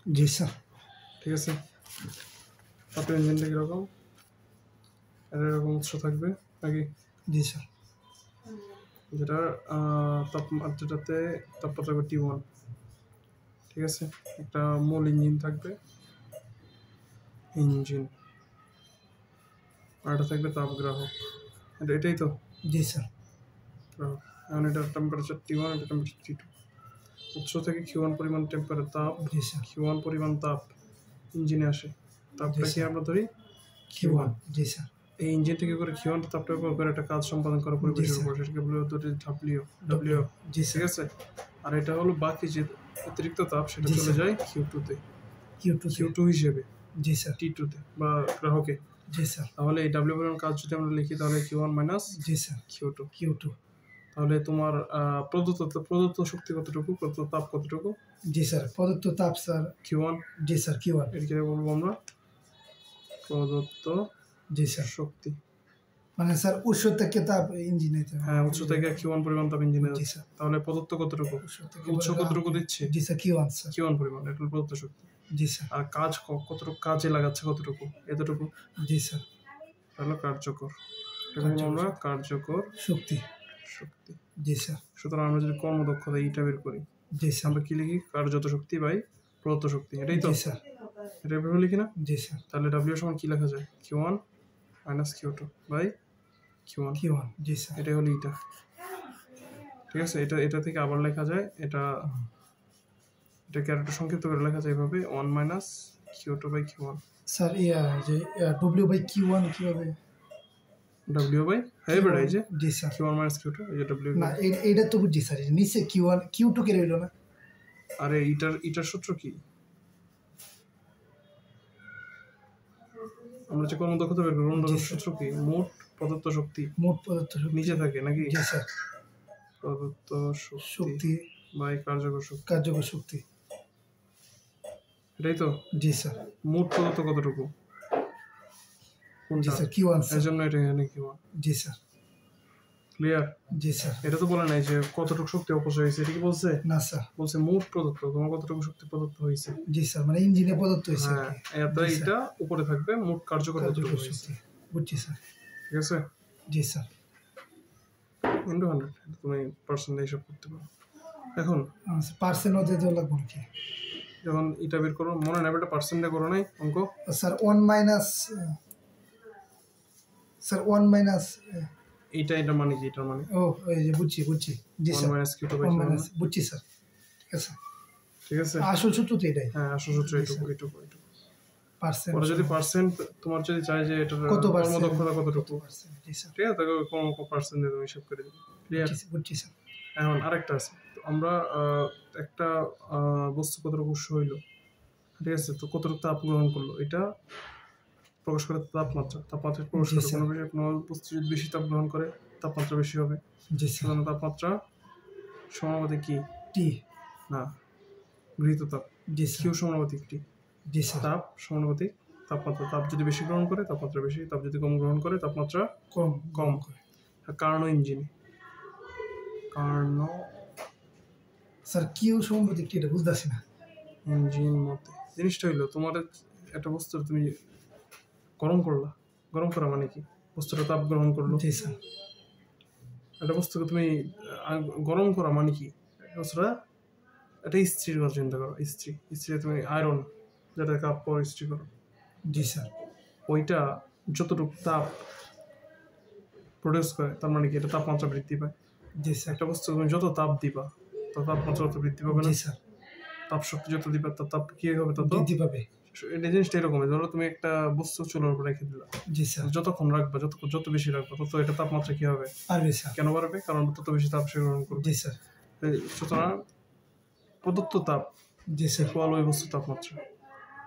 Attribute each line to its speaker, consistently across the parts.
Speaker 1: জি sir.
Speaker 2: ঠিক আছে। তারপরে ইঞ্জিনটা কীরকম, এরকম উৎস থাকবে নাকি?
Speaker 1: জি স্যার।
Speaker 2: যেটার যেটাতে তাপমাত্রা থাকবে T1, ঠিক আছে। একটা মূল ইঞ্জিন থাকবে, ইঞ্জিন, আর এটা থাকবে তাপগ্রাহক। এটাই তো?
Speaker 1: জি স্যার।
Speaker 2: গ্রাহক। এখন এটার টেম্পারেচার T1, এটা টেম্পারেচার T2। উৎস থেকে Q1 পরিমাণ তাপ,
Speaker 1: জি স্যার।
Speaker 2: Q1 পরিমাণ তাপ ইঞ্জিনে আসে। তাপটা কি আমরা ধরি
Speaker 1: Q1। জি স্যার।
Speaker 2: এই ইঞ্জিন থেকে করে Q1 তাপটা ব্যবহার করে একটা কাজ সম্পাদন করা পরিবেশের উপর, সেটাকে বলে W।
Speaker 1: জি
Speaker 2: ঠিক আছে। আর এটা হলো বাকি যে অতিরিক্ত তাপ, সেটা চলে যায় Q2-তে, Q2 হিসেবে।
Speaker 1: জি স্যার।
Speaker 2: T2-তে বা গ্রাহকে।
Speaker 1: জি স্যার।
Speaker 2: তাহলে এই W পরিমাণ কাজ যদি আমরা লিখি, তাহলে Q1 মাইনাস
Speaker 1: জি স্যার।
Speaker 2: Q2। তাহলে তোমার প্রদত্ত শক্তি কতটুকু, প্রদত্ত তাপ কতটুকু?
Speaker 1: জি স্যার। প্রদত্ত তাপ স্যার
Speaker 2: Q1।
Speaker 1: জি স্যার। Q1।
Speaker 2: এর কি বলবো আমরা? প্রদত্ত
Speaker 1: জি স্যার।
Speaker 2: শক্তি
Speaker 1: মানে স্যার উৎস থেকে তাপ ইঞ্জিনে।
Speaker 2: হ্যাঁ, উৎস থেকে Q1 পরিমাণ তাপ ইঞ্জিনে
Speaker 1: জি
Speaker 2: যাচ্ছে।
Speaker 1: স্যার।
Speaker 2: তাহলে প্রদত্ত কতটুকু? উৎস কতটুকু দিচ্ছে?
Speaker 1: জি স্যার। Q1 sir.
Speaker 2: Q1 পরিমাণ, এটা হলো প্রদত্ত শক্তি।
Speaker 1: জি স্যার।
Speaker 2: আর কাজ কতটুকু কাজে লাগাচ্ছে, কতটুকু? এতটুকু।
Speaker 1: জি স্যার।
Speaker 2: তাহলে কার্যকর, এটা বলবো আমরা কার্যকর
Speaker 1: শক্তি। জি স্যার।
Speaker 2: সুতরাং আমরা যদি কর্মদক্ষতা এইটা বের করি,
Speaker 1: জি স্যার।
Speaker 2: আমরা কি লিখি? কার্যত শক্তি বাই প্রদত্ত শক্তি, এটাই তো?
Speaker 1: জি স্যার।
Speaker 2: এটা এভাবে লিখি না?
Speaker 1: জি স্যার।
Speaker 2: তাহলে W সমান কি লেখা যায়? Q1 minus Q2 by Q1।
Speaker 1: G sir.
Speaker 2: এটাই হলো এটা। ঠিক আছে। এটা থেকে আবার লেখা যায়, এটাকে আরেকটু সংক্ষিপ্ত করে লেখা যায় এভাবে, 1 minus Q2 by Q1।
Speaker 1: Sir যে W বাই Q1 কিভাবে?
Speaker 2: W বাই এই যে
Speaker 1: জি স্যার।
Speaker 2: Q1 মাইনাস Q2, এই যে W।
Speaker 1: না, এইটা তো বুঝছি স্যার, নিচে Q1 Q2 কে রইল না?
Speaker 2: আরে এটার সূত্র কি? আমরা যে কর্মদক্ষতা বের করব, সূত্র কি? মোট প্রদত্ত শক্তি। নিচে থাকে নাকি?
Speaker 1: জি স্যার।
Speaker 2: প্রদত্ত শক্তি বাই কার্যকর
Speaker 1: শক্তি।
Speaker 2: এটাই তো?
Speaker 1: জি স্যার।
Speaker 2: মোট প্রদত্ত কতটুকু?
Speaker 1: জি স্যার। Q1
Speaker 2: এর জন্য এটা এখানে Q1।
Speaker 1: জি স্যার।
Speaker 2: ক্লিয়ার?
Speaker 1: জি স্যার।
Speaker 2: এটা তো বলে নাই যে কতটুকু শক্তি অপচয় হয়েছে, এটা কি বলছে?
Speaker 1: না স্যার।
Speaker 2: বলছে মোট প্রদত্ত, তোমার কতটুকু শক্তি প্রদত্ত হয়েছে।
Speaker 1: জি স্যার, মানে ইঞ্জিনে প্রদত্ত হয়েছে।
Speaker 2: হ্যাঁ, এটা উপরে থাকবে মোট কার্যকর কতটুকু হয়েছে।
Speaker 1: বুঝছি স্যার।
Speaker 2: ঠিক আছে।
Speaker 1: জি স্যার।
Speaker 2: ইনটু 100, তুমি পার্সেন্ট হিসাব করতে পারো। এখন
Speaker 1: পার্সেন্ট ওতে দেওয়া লাগবে নাকি?
Speaker 2: যখন এটা বের করো, মনে নেবে এটা পার্সেন্টে করো নাই অঙ্ক?
Speaker 1: স্যার 1 মাইনাস
Speaker 2: এটা মানে কি? এটার মানে
Speaker 1: এই যে বুঝছি। জি sir.
Speaker 2: 1 minus Q2 by
Speaker 1: Q1
Speaker 2: Q1।
Speaker 1: বুঝছি স্যার।
Speaker 2: ঠিক আছে।
Speaker 1: আসল সূত্র তো এটাই।
Speaker 2: হ্যাঁ, আসল সূত্র এটুকু।
Speaker 1: পার্সেন্ট।
Speaker 2: পরে যদি পার্সেন্ট তোমার যদি চাই যে এটার কর্মদক্ষতা কতটুকু,
Speaker 1: জি স্যার।
Speaker 2: ঠিক আছে, তাকে কোন পার্সেন্ট দিয়ে তুমি হিসাব করে দিবে। ক্লিয়ার?
Speaker 1: বুঝছি স্যার।
Speaker 2: এখন আরেকটা আছে, আমরা একটা বস্তু কতটুকু উৎস হইলো, ঠিক আছে, তো কতটুকু তাপ গ্রহণ করলো, এটা প্রকাশ করে তাপমাত্রা প্রকাশ করে। কোনো বস্তু যদি বেশি তাপ গ্রহণ করে, তাপমাত্রা বেশি হবে।
Speaker 1: জি স্যার।
Speaker 2: তাপমাত্রা সমানুপাতিক কি?
Speaker 1: টি
Speaker 2: না, গৃহীত তাপ।
Speaker 1: জি
Speaker 2: Q সমানুপাতিক T।
Speaker 1: জি স্যার।
Speaker 2: তাপ সমানুপাতিক তাপমাত্রা। তাপ যদি বেশি গ্রহণ করে, তাপমাত্রা বেশি। তাপ যদি কম গ্রহণ করে, তাপমাত্রা কম। কার্নো ইঞ্জিনে
Speaker 1: স্যার কিউ সমানুপাতিক টি, এটা বুঝতেছি না।
Speaker 2: ইঞ্জিন মতে জিনিসটা হইলো, তোমার একটা বস্তু তুমি গরম করা মানে কি? বস্তুটা তাপ গ্রহণ করলো।
Speaker 1: জি স্যার।
Speaker 2: একটা বস্তুকে তুমি গরম করা মানে কি? বস্তুটা একটা ইস্ত্রির কথা চিন্তা করো। ইস্ত্রি তুমি আয়রন, যেটা কাপড় ইস্ত্রি করো।
Speaker 1: জি স্যার।
Speaker 2: ওইটা যতটুকু তাপ প্রডিউস করে, তার মানে কি? এটা তাপমাত্রা বৃদ্ধি পায়।
Speaker 1: জি স্যার।
Speaker 2: একটা বস্তু তুমি যত তাপ দিবা, তো তাপমাত্রা তত বৃদ্ধি পাবে না?
Speaker 1: জি স্যার।
Speaker 2: তাপ শক্তি যত দিবা, তার তাপ কি হবে? তত
Speaker 1: বৃদ্ধি পাবে।
Speaker 2: এটা জিনিসটা এরকমই। ধরো তুমি একটা বস্তু চুলার উপর রেখে দিলা,
Speaker 1: জি স্যার।
Speaker 2: যতক্ষণ রাখবা, যত বেশি রাখবা, তত এটা তাপমাত্রা কি হবে?
Speaker 1: পারবে স্যার।
Speaker 2: কেন বাড়বে? কারণ তত বেশি তাপ সে গ্রহণ করবে।
Speaker 1: জি স্যার।
Speaker 2: সুতরাং প্রদত্ত তাপ
Speaker 1: জি স্যার।
Speaker 2: ওই বস্তুর তাপমাত্রা,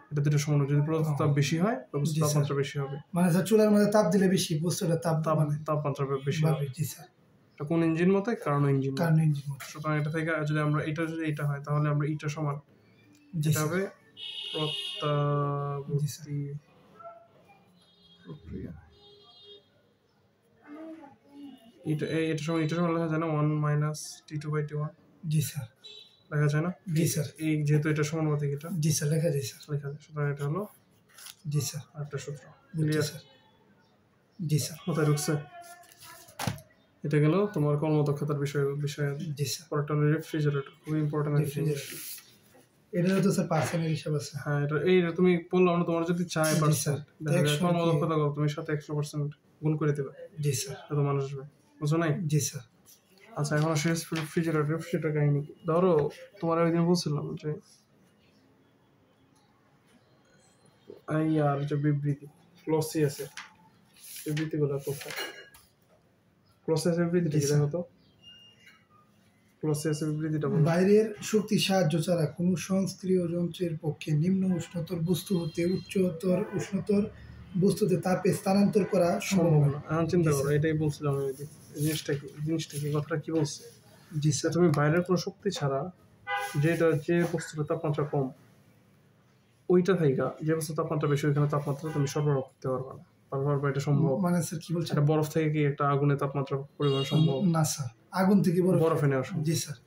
Speaker 2: এটা দুটো সমান। যদি প্রদত্ত তাপ বেশি হয়, বস্তুর তাপমাত্রা বেশি হবে।
Speaker 1: মানে স্যার চুলার মধ্যে তাপ দিলে বেশি, বস্তুটা
Speaker 2: তাপমাত্রা বেশি হবে।
Speaker 1: জি স্যার।
Speaker 2: এটা কোন ইঞ্জিন মতে? Karnaugh engine. সুতরাং এটা থেকে যদি আমরা এটা হয়, তাহলে আমরা এটা সমান, যেটা হবে প্রত্যাবর্তী প্রক্রিয়া। এটা সমান লেখা যায় না? 1 minus T2 by T1।
Speaker 1: G sir.
Speaker 2: লেখা যায় না?
Speaker 1: জি স্যার।
Speaker 2: এই যেহেতু এটা সমানুপাতিক, এটা
Speaker 1: জি স্যার, লেখা যায় স্যার।
Speaker 2: লেখা যায়। সুতরাং এটা হলো
Speaker 1: জি স্যার,
Speaker 2: আরেকটা সূত্র।
Speaker 1: বুঝছি
Speaker 2: ক্লিয়ার?
Speaker 1: স্যার। জি স্যার।
Speaker 2: মাথায় ঢুকছে? এটা গেল তোমার কর্মদক্ষতার বিষয়ে।
Speaker 1: জি স্যার।
Speaker 2: পরেরটা হলো রেফ্রিজারেটর, খুবই ইম্পর্টেন্ট একটা জিনিস।
Speaker 1: রেফ্রিজারেটর, এটারও তো স্যার পার্সেন্টের হিসাব আছে।
Speaker 2: হ্যাঁ, এটা তুমি বললাম না, তোমার যদি চায়
Speaker 1: জি
Speaker 2: পার্সেন্ট,
Speaker 1: স্যার।
Speaker 2: দেখা যায়
Speaker 1: 100
Speaker 2: কর্মদক্ষতা কত, তুমি সাথে 100% গুণ করে দেবে,
Speaker 1: জি স্যার।
Speaker 2: এত মানুষ আসবে। বুঝছো নাই?
Speaker 1: জি স্যার।
Speaker 2: আচ্ছা, এখন আসে রেফ্রিজারেটর কাহিনী কি? ধরো তোমার ওই দিন বলছিলাম যে এই আর যে বিবৃতি ক্লসিয়াসে বিবৃতিগুলো কোথায়? ক্লসিয়াসের বিবৃতিটা কি দেখো তো? ক্লসিয়াসের বিবৃতিটা বলো।
Speaker 1: বাইরের শক্তির সাহায্য ছাড়া কোনো স্বয়ংক্রিয় যন্ত্রের পক্ষে নিম্ন উষ্ণতর বস্তু হতে উচ্চতর উষ্ণতর বস্তুতে তাপে স্থানান্তর করা সম্ভব
Speaker 2: সম্ভব
Speaker 1: নয়।
Speaker 2: না। এখন চিন্তা
Speaker 1: জি
Speaker 2: করো,
Speaker 1: স্যার।
Speaker 2: এটাই বলছিলাম আমি ওই দিন। এই জিনিসটা কি কথাটা কি বলছে?
Speaker 1: জি
Speaker 2: যে
Speaker 1: স্যার।
Speaker 2: তুমি বাইরের কোনো শক্তি ছাড়া যে বস্তুর তাপমাত্রা কম, ওইটা থেকে যে বস্তুর তাপমাত্রা বেশি, ওইখানে তাপমাত্রা তুমি সরবরাহ করতে পারবে না। পারবে এটা সম্ভব?
Speaker 1: মানে স্যার কি বলছেন?
Speaker 2: একটা বরফ থেকে কি একটা আগুনের তাপমাত্রা পরিমাণ সম্ভব?
Speaker 1: না স্যার, আগুন থেকে
Speaker 2: বরফে নেওয়া সম্ভব।
Speaker 1: জি স্যার,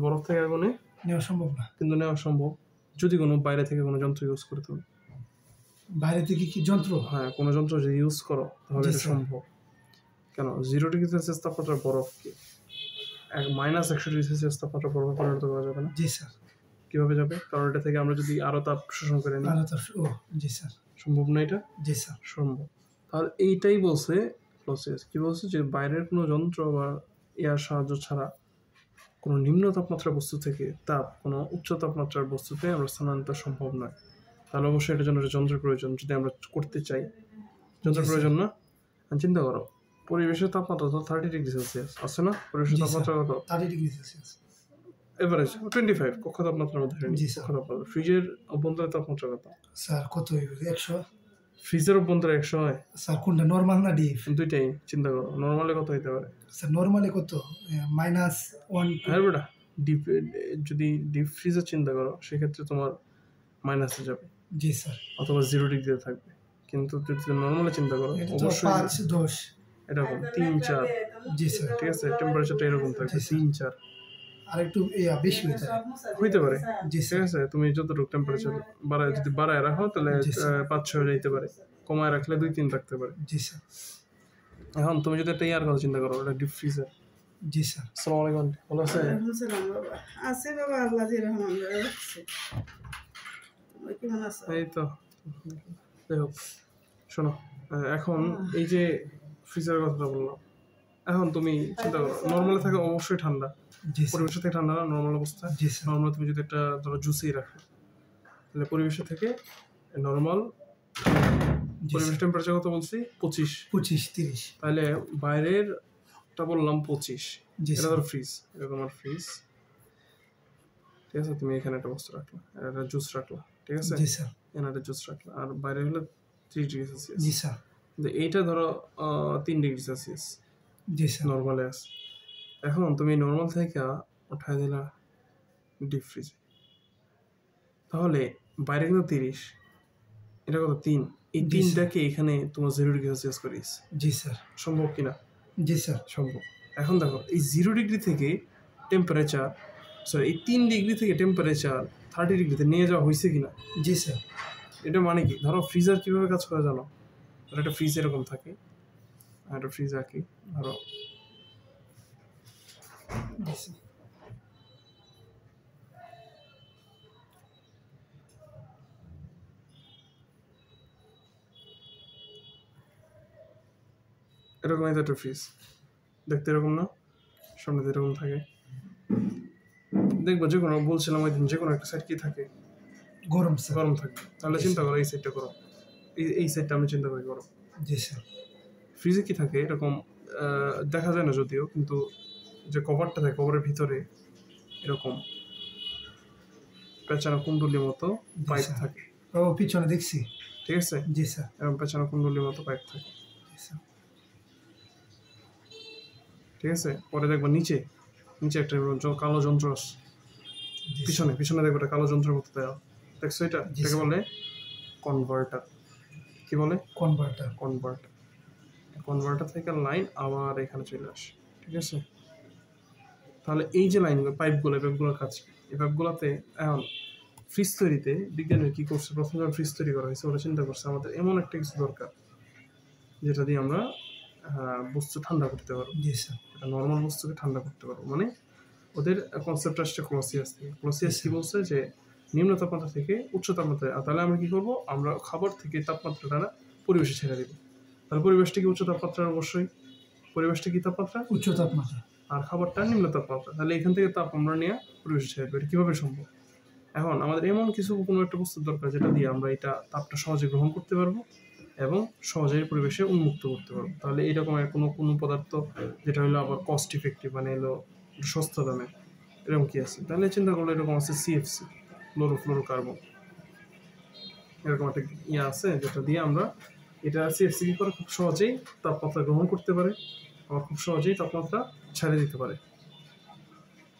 Speaker 2: বরফ থেকে আগুনে
Speaker 1: নেওয়া সম্ভব না।
Speaker 2: কিন্তু নেওয়া সম্ভব যদি কোনো বাইরে থেকে কোনো যন্ত্র ইউজ করে তুমি।
Speaker 1: বাইরে থেকে কি যন্ত্র?
Speaker 2: হ্যাঁ, কোনো যন্ত্র যদি ইউজ করো তাহলে
Speaker 1: জি
Speaker 2: এটা
Speaker 1: স্যার।
Speaker 2: সম্ভব। কেন? 0 ডিগ্রি সেলসিয়াস তাপমাত্রার বরফকে -100 ডিগ্রি সেলসিয়াস তাপমাত্রা বরফে পরিণত করা যাবে না।
Speaker 1: জি স্যার।
Speaker 2: কিভাবে যাবে? কারণ এটা থেকে আমরা যদি আরো তাপ শোষণ করে নিই,
Speaker 1: ও জি স্যার।
Speaker 2: সম্ভব না এটা?
Speaker 1: জি স্যার।
Speaker 2: সম্ভব। তাহলে এইটাই বলছে ক্লসিয়াস। কি বলছে? যে বাইরের কোনো যন্ত্র বা এয়ার সাহায্য ছাড়া কোনো নিম্ন তাপমাত্রার বস্তু থেকে তাপ কোনো উচ্চ তাপমাত্রার বস্তুতে আমরা স্থানান্তর সম্ভব নয়। তাহলে অবশ্যই এটার জন্য একটা যন্ত্রের প্রয়োজন, যদি আমরা করতে চাই। যন্ত্রের প্রয়োজন না? চিন্তা করো, পরিবেশের তাপমাত্রা তো 30 ডিগ্রি সেলসিয়াস আছে না? পরিবেশের
Speaker 1: জি
Speaker 2: তাপমাত্রা কত?
Speaker 1: 30 ডিগ্রি সেলসিয়াস।
Speaker 2: এভারেজ 25 কক্ষ তাপমাত্রার মধ্যে।
Speaker 1: জি স্যার।
Speaker 2: কক্ষ তাপমাত্রা। ফ্রিজের অভ্যন্তরের তাপমাত্রা কত?
Speaker 1: স্যার কত হইবে? 100?
Speaker 2: ফ্রিজের অভ্যন্তরে 100 হয়?
Speaker 1: স্যার কোনটা, নরমাল না ডিপ?
Speaker 2: দুইটাই চিন্তা করো, নর্মালে কত হইতে পারে?
Speaker 1: স্যার নরমালি কত? -1
Speaker 2: হ্যাঁ বেটা, ডিপ যদি ডিপ ফ্রিজের চিন্তা করো সেক্ষেত্রে তোমার মাইনাসে যাবে,
Speaker 1: জি স্যার।
Speaker 2: অথবা 0 ডিগ্রিতে থাকবে। কিন্তু যদি নর্মালে চিন্তা করো
Speaker 1: এটা তো
Speaker 2: অবশ্যই
Speaker 1: 5-10।
Speaker 2: এরকম 3-4,
Speaker 1: জি স্যার।
Speaker 2: ঠিক আছে? টেম্পারেচারটা এরকম থাকবে,
Speaker 1: জি, স্যার।
Speaker 2: 3-4
Speaker 1: আর একটু বেশি হইতে পারে।
Speaker 2: হইতে পারে।
Speaker 1: জি
Speaker 2: ঠিক
Speaker 1: স্যার।
Speaker 2: আছে, তুমি যতটুকু টেম্পারেচার যদি বাড়ায় রাখো তাহলে
Speaker 1: জি, স্যার।
Speaker 2: 5-6 যাইতে পারে, কমায় রাখলে 2-3 থাকতে পারে।
Speaker 1: জি স্যার।
Speaker 2: এখন তুমি যদি একটা ইয়ার কথা চিন্তা করো, এটা ডিপ ফ্রিজার।
Speaker 1: জি স্যার।
Speaker 2: আসসালামু আলাইকুম, ভালো আছে?
Speaker 3: আছে বাবা, আল্লাহ যেরকম আমরা রাখছে। ওই কেমন আছে?
Speaker 2: এই তো, যাই হোক, শোনো, এখন এই যে ফ্রিজারের কথাটা বললাম, এখন তুমি চিন্তা করো, নর্মালে থাকে অবশ্যই ঠান্ডা,
Speaker 1: জি স্যার।
Speaker 2: পরিবেশের থেকে ঠান্ডা না নর্মাল অবস্থা?
Speaker 1: জি স্যার।
Speaker 2: নর্মাল তুমি যদি একটা ধরো জুসেই রাখো, তাহলে পরিবেশের থেকে নর্মাল
Speaker 1: জি
Speaker 2: পরিবেশ
Speaker 1: স্যার।
Speaker 2: টেম্পারেচার কত বলছি? 25।
Speaker 1: 25-30।
Speaker 2: তাহলে বাইরেরটা বললাম 25।
Speaker 1: জি
Speaker 2: এটা
Speaker 1: স্যার।
Speaker 2: ধরো ফ্রিজ, এটা তোমার ফ্রিজ, ঠিক আছে? তুমি এখানে একটা বস্তু রাখলা, একটা জুস রাখলা, ঠিক আছে?
Speaker 1: জি স্যার।
Speaker 2: এখানে একটা জুস রাখলা, আর বাইরে হলো 30 ডিগ্রি সেলসিয়াস।
Speaker 1: জি স্যার।
Speaker 2: কিন্তু এইটা ধরো 3 ডিগ্রি সেলসিয়াস
Speaker 1: জি স্যার।
Speaker 2: নর্মালে আছে। এখন তুমি নর্মাল থেকে উঠায় দিলা ডিপ ফ্রিজে, তাহলে বাইরে কিন্তু 30, এটা কত? 3। এই
Speaker 1: জি, স্যার।
Speaker 2: 3টাকে এখানে তোমার 0 ডিগ্রি সেলসিয়াস করিস।
Speaker 1: জি স্যার।
Speaker 2: সম্ভব কিনা?
Speaker 1: জি স্যার।
Speaker 2: সম্ভব। এখন দেখো, এই 0 ডিগ্রি থেকে টেম্পারেচার, সরি, এই 3 ডিগ্রি থেকে টেম্পারেচার 30 ডিগ্রিতে নিয়ে যাওয়া হয়েছে কিনা?
Speaker 1: জি স্যার।
Speaker 2: এটা মানে কি? ধরো ফ্রিজার কীভাবে কাজ করে জানো? আর একটা ফ্রিজ এরকম থাকে, আর একটা ফ্রিজ আঁকি, ধরো
Speaker 1: জি স্যার।
Speaker 2: এরকম একটা ফ্রিজ দেখতে এরকম না? সামনে এরকম থাকে, দেখবো যে কোনো, বলছিলাম ওই দিন, যে কোনো একটা সাইড কি থাকে?
Speaker 1: গরম স্যার।
Speaker 2: গরম থাকে। তাহলে চিন্তা করো এই সাইডটা গরম, এই সাইডটা আমি চিন্তা করি গরম।
Speaker 1: জি স্যার।
Speaker 2: ফ্রিজে কি থাকে এরকম, দেখা যায় না যদিও, কিন্তু যে কভারটা থাকে, কভারের ভিতরে এরকম পেঁচানো কুণ্ডলির মতো পাইপ
Speaker 1: স্যার।
Speaker 2: থাকে,
Speaker 1: ও পিছনে দেখছি।
Speaker 2: ঠিক আছে?
Speaker 1: জি স্যার।
Speaker 2: এরকম পেঁচানো কুণ্ডলির মতো পাইপ থাকে,
Speaker 1: জি স্যার।
Speaker 2: ঠিক আছে? পরে দেখবো নিচে একটা কালো যন্ত্র আছে,
Speaker 1: জি
Speaker 2: পিছনে দেখবো একটা কালো যন্ত্রের মতো দেওয়া, দেখছো? এটা
Speaker 1: জি,
Speaker 2: এটাকে
Speaker 1: স্যার।
Speaker 2: বলে কনভার্টার। কি বলে?
Speaker 1: কনভার্টার।
Speaker 2: কনভার্টার থেকে লাইন আবার এখানে চলে আসে, ঠিক আছে? তাহলে এই যে লাইনগুলো, পাইপগুলোর কাজ কি? এই পাইপগুলোতে এখন ফ্রিজ তৈরিতে বিজ্ঞানীরা কি করছে, প্রথম যখন ফ্রিজ তৈরি করা হয়েছে ওরা চিন্তা করছে আমাদের এমন একটা কিছু দরকার যেটা দিয়ে আমরা বস্তু ঠান্ডা করতে পারবো,
Speaker 1: জি স্যার,
Speaker 2: একটা নর্মাল বস্তুকে ঠান্ডা করতে পারবো। মানে ওদের কনসেপ্ট আসছে ক্লসিয়াস থেকে। ক্লসিয়াস কি বলছে যে নিম্ন তাপমাত্রা থেকে উচ্চ তাপমাত্রায়, তাহলে আমরা কি করবো, আমরা খাবার থেকে তাপমাত্রাটা পরিবেশে ছেড়ে দিব। তাহলে পরিবেশটা কি উচ্চ তাপমাত্রার, অবশ্যই পরিবেশটা কি তাপমাত্রা,
Speaker 1: উচ্চ তাপমাত্রা,
Speaker 2: আর খাবারটা নিম্ন তাপমাত্রা। তাহলে এখান থেকে তাপ আমরা নিয়ে পরিবেশে ছেড়ে দেবো, এটা কীভাবে সম্ভব? এখন আমাদের এমন কিছু কোনো একটা বস্তুর দরকার যেটা দিয়ে আমরা এটা তাপটা সহজে গ্রহণ করতে পারবো এবং সহজেই পরিবেশে উন্মুক্ত করতে পারবো। তাহলে এইরকম কোনো পদার্থ যেটা হলো আবার কস্ট ইফেক্টিভ, মানে হলো সস্তা দামে, এরকম কি আছে? তাহলে চিন্তা করলে এরকম আছে সিএফসি, ক্লোরোফ্লোরোকার্বন, এরকম একটা ইয়ে আছে যেটা দিয়ে আমরা এটা সিএফসি কি করে খুব সহজেই তাপমাত্রা গ্রহণ করতে পারে, আবার খুব সহজেই তাপমাত্রা ছেড়ে দিতে পারে।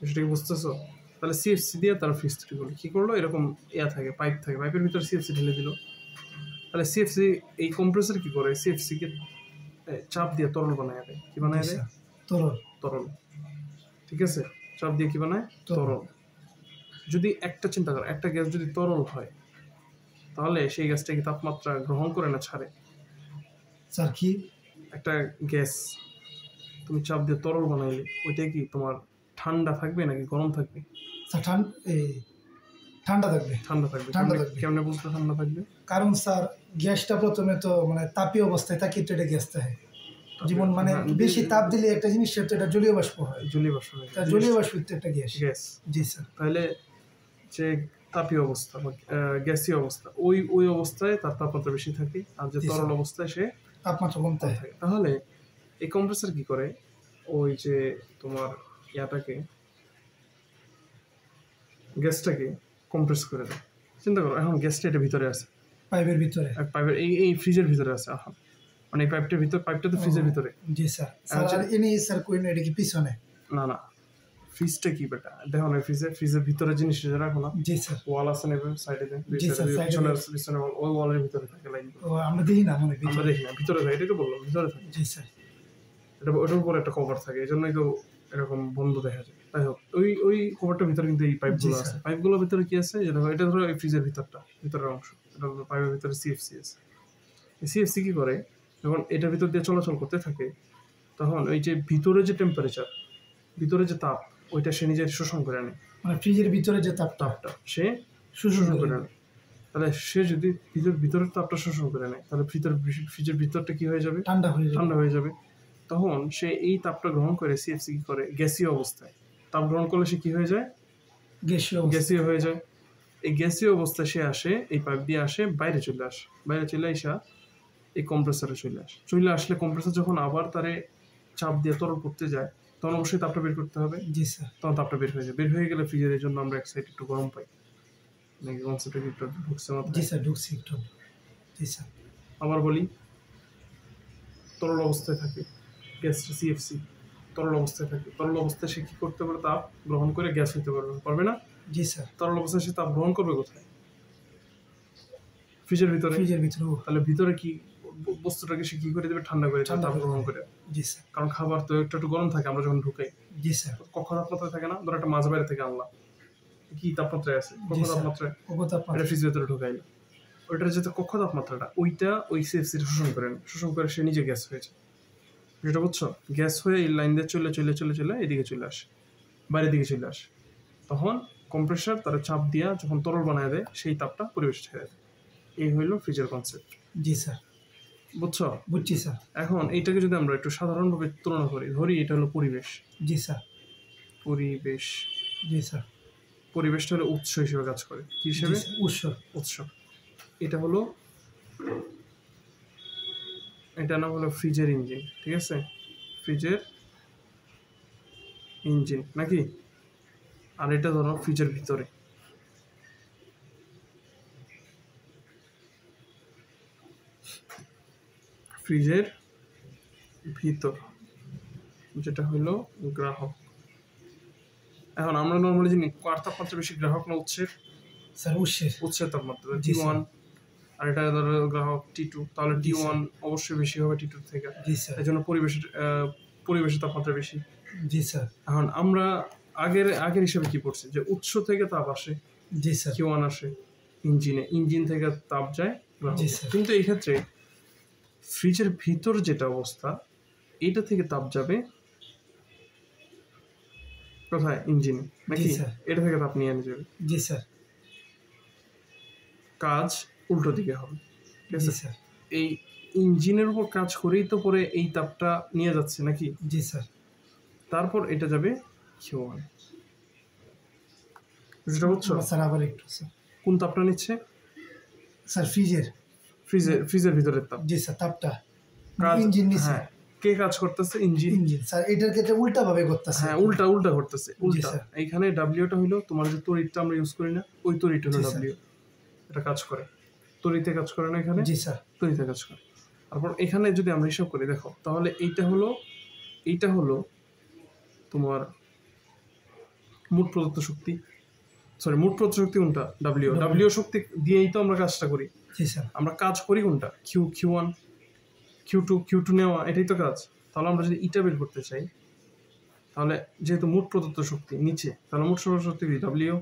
Speaker 2: সেটা কি বুঝতেছো? তাহলে সিএফসি দিয়ে তারা ফ্রিজ তৈরি করলো। কী করলো, এরকম ইয়া থাকে, পাইপ থাকে, পাইপের ভিতরে সিএফসি ঢেলে দিল। তাহলে সিএফসি এই কম্প্রেসর কি করে, সিএফসিকে চাপ দিয়ে তরল বানায় দেয়। কি বানায় দেয়? তরল। ঠিক আছে, চাপ দিয়ে কি বানায়? তরল। যদি একটা চিন্তা করো, একটা গ্যাস যদি তরল হয় তাহলে সেই গ্যাসটা কি তাপমাত্রা গ্রহণ করে না ছাড়ে?
Speaker 1: স্যার কি
Speaker 2: একটা গ্যাস তুমি চাপ দিয়ে তরল বানাইলে ওইটা কি তোমার ঠান্ডা থাকবে নাকি গরম থাকবে?
Speaker 1: স্যার ঠান্ডা থাকবে।
Speaker 2: ঠান্ডা থাকবে। কেমনে বুঝতে ঠান্ডা থাকবে?
Speaker 1: কারণ স্যার গ্যাসটা প্রথমে তো মানে তাপীয় অবস্থায় থাকে, তো এটা গ্যাস থাকে। যেমন মানে বেশি তাপ দিলে একটা জিনিস সেটা এটা জলীয় বাষ্প হয়।
Speaker 2: জলীয় বাষ্প হয়।
Speaker 1: জলীয় বাষ্প একটা গ্যাস। জি স্যার।
Speaker 2: তাহলে যে তাপীয় অবস্থা বা গ্যাসীয় অবস্থা, ওই অবস্থায় তার তাপমাত্রা বেশি থাকে, আর যে তরল অবস্থায় সে
Speaker 1: তাপমাত্রা কম থাকে।
Speaker 2: তাহলে এই কম্প্রেসর কি করে, ওই যে তোমার ইয়াটাকে, গ্যাসটাকে কম্প্রেস করে দেয়। চিন্তা করো, এখন গ্যাসটা এটা ভিতরে আছে,
Speaker 1: পাইপের ভিতরে,
Speaker 2: পাইপের এই ফ্রিজের ভিতরে আছে। এখন মানে এই পাইপটার ভিতর, পাইপটা তো ফ্রিজের ভিতরে।
Speaker 1: জি স্যার। স্যার এনে স্যার কই না, এটা কি পিছনে?
Speaker 2: না, ফ্রিজটা কি বেটা, দেখো না ফ্রিজের ভিতরে জিনিস রাখো না।
Speaker 1: জি স্যার।
Speaker 2: ওয়াল আছে না সাইডে, পিছনে ওই ওয়ালের ভিতরে থাকে লাইন।
Speaker 1: আমরা দেখি না, মানে
Speaker 2: আমরা দেখি না, ভিতরে থাকে। এটাই তো বললাম, ভিতরে থাকে।
Speaker 1: জি স্যার।
Speaker 2: এটা ওটার উপরে একটা কভার থাকে, এই জন্যই তো এরকম বন্ধ দেখা যায়। তাই হোক, ওই কভারটার ভিতরে কিন্তু এই পাইপগুলো আছে। পাইপগুলোর ভিতরে কি আছে, এটা ধরো এই ফ্রিজের ভিতরের অংশ, এটা পাইপের ভিতরে সিএফসি আছে। এই সিএফসি কি করে, যখন এটার ভিতর দিয়ে চলাচল করতে থাকে তখন ওই যে ভিতরে যে টেম্পারেচার, ভিতরে যে তাপ, ওইটা সে নিজে শোষণ করে নেয়।
Speaker 1: মানে ফ্রিজের ভিতরে যে তাপটা
Speaker 2: সে শোষণ করে নেয়। তাহলে সে যদি ভিতরের তাপটা শোষণ করে নেয় তাহলে ফ্রিজের ভিতরটা কি হয়ে যাবে? ঠান্ডা হয়ে যাবে। তখন সে এই তাপটা গ্রহণ করে, সিএফসি কি করে, গ্যাসীয় অবস্থায় তাপ গ্রহণ করলে সে কি হয়ে যায়? গ্যাসীয় হয়ে যায়। এই গ্যাসীয় অবস্থায় সে আসে, এই পাইপ দিয়ে আসে, বাইরে চলে আসা এই কম্প্রেসরে চলে আসলে কম্প্রেসর যখন আবার তারে চাপ দিয়ে তরল করতে যায় তখন অবশ্যই তাপটা বের করতে হবে।
Speaker 1: জি স্যার।
Speaker 2: তখন তাপটা বের হয়ে যায়। বের হয়ে গেলে ফ্রিজের জন্য আমরা এক সাইড একটু গরম পাই। নাকি কনসেপ্টটা একটু ঢুকছে মাত্র?
Speaker 1: জি স্যার, ঢুকছি একটু। জি স্যার।
Speaker 2: আবার বলি, তরল অবস্থায় থাকে গ্যাসটা, সিএফসি তরল অবস্থায় থাকে। তরল অবস্থায় সে কি করতে পারে, তাপ গ্রহণ করে গ্যাস হইতে পারবে না?
Speaker 1: জি স্যার।
Speaker 2: তরল অবস্থায় সে তাপ গ্রহণ করবে কোথায়? ফ্রিজের ভিতরে। তাহলে ভিতরে কি বস্তুটাকে সে কি করে দেবে? ঠান্ডা করে দেবে, তাপ গ্রহণ করে।
Speaker 1: জি স্যার।
Speaker 2: কারণ খাবার তো একটু গরম থাকে আমরা যখন ঢুকাই।
Speaker 1: জি স্যার।
Speaker 2: কখন তাপমাত্রায় থাকে না? ধরো একটা মাছ বাইরে থেকে আনলাম, কি তাপমাত্রায় আছে? কক্ষ তাপমাত্রায়। এটা ফ্রিজের ভিতরে ঢুকাইলো, ওইটার যেটা কক্ষ তাপমাত্রাটা, ওইটা ওই সিএফসিটা শোষণ করে সে নিজে গ্যাস হয়েছে। যেটা বুঝছো, গ্যাস হয়ে এই লাইন দিয়ে চলে এদিকে চলে আসে, বাইরের দিকে চলে আসে। তখন কম্প্রেসর তার চাপ দিয়া যখন তরল বানায় দেয়, সেই তাপটা পরিবেশে ছেড়ে দেয়। এই হইল ফ্রিজের কনসেপ্ট।
Speaker 1: জি স্যার।
Speaker 2: বুঝছো?
Speaker 1: বুঝছি স্যার।
Speaker 2: এখন এইটাকে যদি আমরা একটু সাধারণভাবে তুলনা করি, ধরি এটা হলো পরিবেশ।
Speaker 1: জি স্যার।
Speaker 2: পরিবেশ।
Speaker 1: জি স্যার।
Speaker 2: পরিবেশটা হলো উৎস হিসেবে কাজ করে। কি হিসেবে? উৎস। এটা নাম হলো ফ্রিজের ইঞ্জিন। ঠিক আছে, ফ্রিজের ইঞ্জিন নাকি? আর এটা ধরো ফ্রিজের ভিতরে। ফ্রিজের ভিতর যেটা হলো গ্রাহক। এখন আমরা নর্মালি জানি কার তাপমাত্রা বেশি, গ্রাহক না উৎসের?
Speaker 1: স্যার
Speaker 2: উৎসের তাপমাত্রা T1, আর এটা ধরো গ্রাহক T2, তাহলে T1 অবশ্যই বেশি হবে T2 থেকে। এই জন্য পরিবেশের তাপমাত্রা বেশি।
Speaker 1: জি স্যার।
Speaker 2: এখন আমরা আগের হিসাবে কি পড়ছে যে উৎস থেকে তাপ আসে,
Speaker 1: জি স্যার।
Speaker 2: Q1 আসে ইঞ্জিন থেকে তাপ যায়
Speaker 1: জি স্যার।
Speaker 2: কিন্তু এই ক্ষেত্রে ফ্রিজের ভিতর যেটা অবস্থা এটা থেকে তাপ যাবে কোথায়, ইঞ্জিনে নাকি?
Speaker 1: জি স্যার।
Speaker 2: এটা থেকে তাপ নিয়ে যাবে।
Speaker 1: জি স্যার।
Speaker 2: কাজ উল্টো দিকে হবে, ঠিক
Speaker 1: জি
Speaker 2: আছে?
Speaker 1: স্যার।
Speaker 2: এই ইঞ্জিনের উপর কাজ করেই তো পরে এই তাপটা নিয়ে যাচ্ছে নাকি?
Speaker 1: জি স্যার।
Speaker 2: তারপর এটা যাবে Q1, বুঝতে পারছো?
Speaker 1: স্যার আবার একটু স্যার।
Speaker 2: কোন তাপটা নিচ্ছে?
Speaker 1: স্যার
Speaker 2: ফ্রিজের ভিতরের তাপ।
Speaker 1: জি স্যার, তাপটা
Speaker 2: কাজ,
Speaker 1: ইঞ্জিন নিছে।
Speaker 2: হ্যাঁ, কে কাজ করতেছে? ইঞ্জিন।
Speaker 1: স্যার এটার ক্ষেত্রে উল্টা ভাবে করতেছে।
Speaker 2: হ্যাঁ, উল্টা করতেছে, উল্টা।
Speaker 1: স্যার।
Speaker 2: এইখানে ডাব্লিউটা হইলো তোমার যে তড়িৎটা আমরা ইউজ করি না, ওই তড়িৎটা হলো
Speaker 1: জি স্যার।
Speaker 2: ডাব্লিউ। এটা কাজ করে, তড়িতে কাজ করে না এখানে?
Speaker 1: জি স্যার।
Speaker 2: তড়িতে কাজ করে। তারপর এখানে যদি আমরা হিসাব করি, দেখো তাহলে এইটা হলো তোমার মোট প্রদত্ত শক্তি, মোট প্রদত্ত শক্তি কোনটা? ডাব্লিউ শক্তি দিয়েই তো আমরা কাজটা করি।
Speaker 1: জি স্যার।
Speaker 2: আমরা কাজ করি কোনটা? Q1 Q2 নেওয়া, এটাই তো কাজ। তাহলে আমরা যদি ইটা বের করতে চাই, তাহলে যেহেতু মোট প্রদত্ত শক্তি নিচে, তাহলে মোট শক্তি কি? ডাব্লিউ।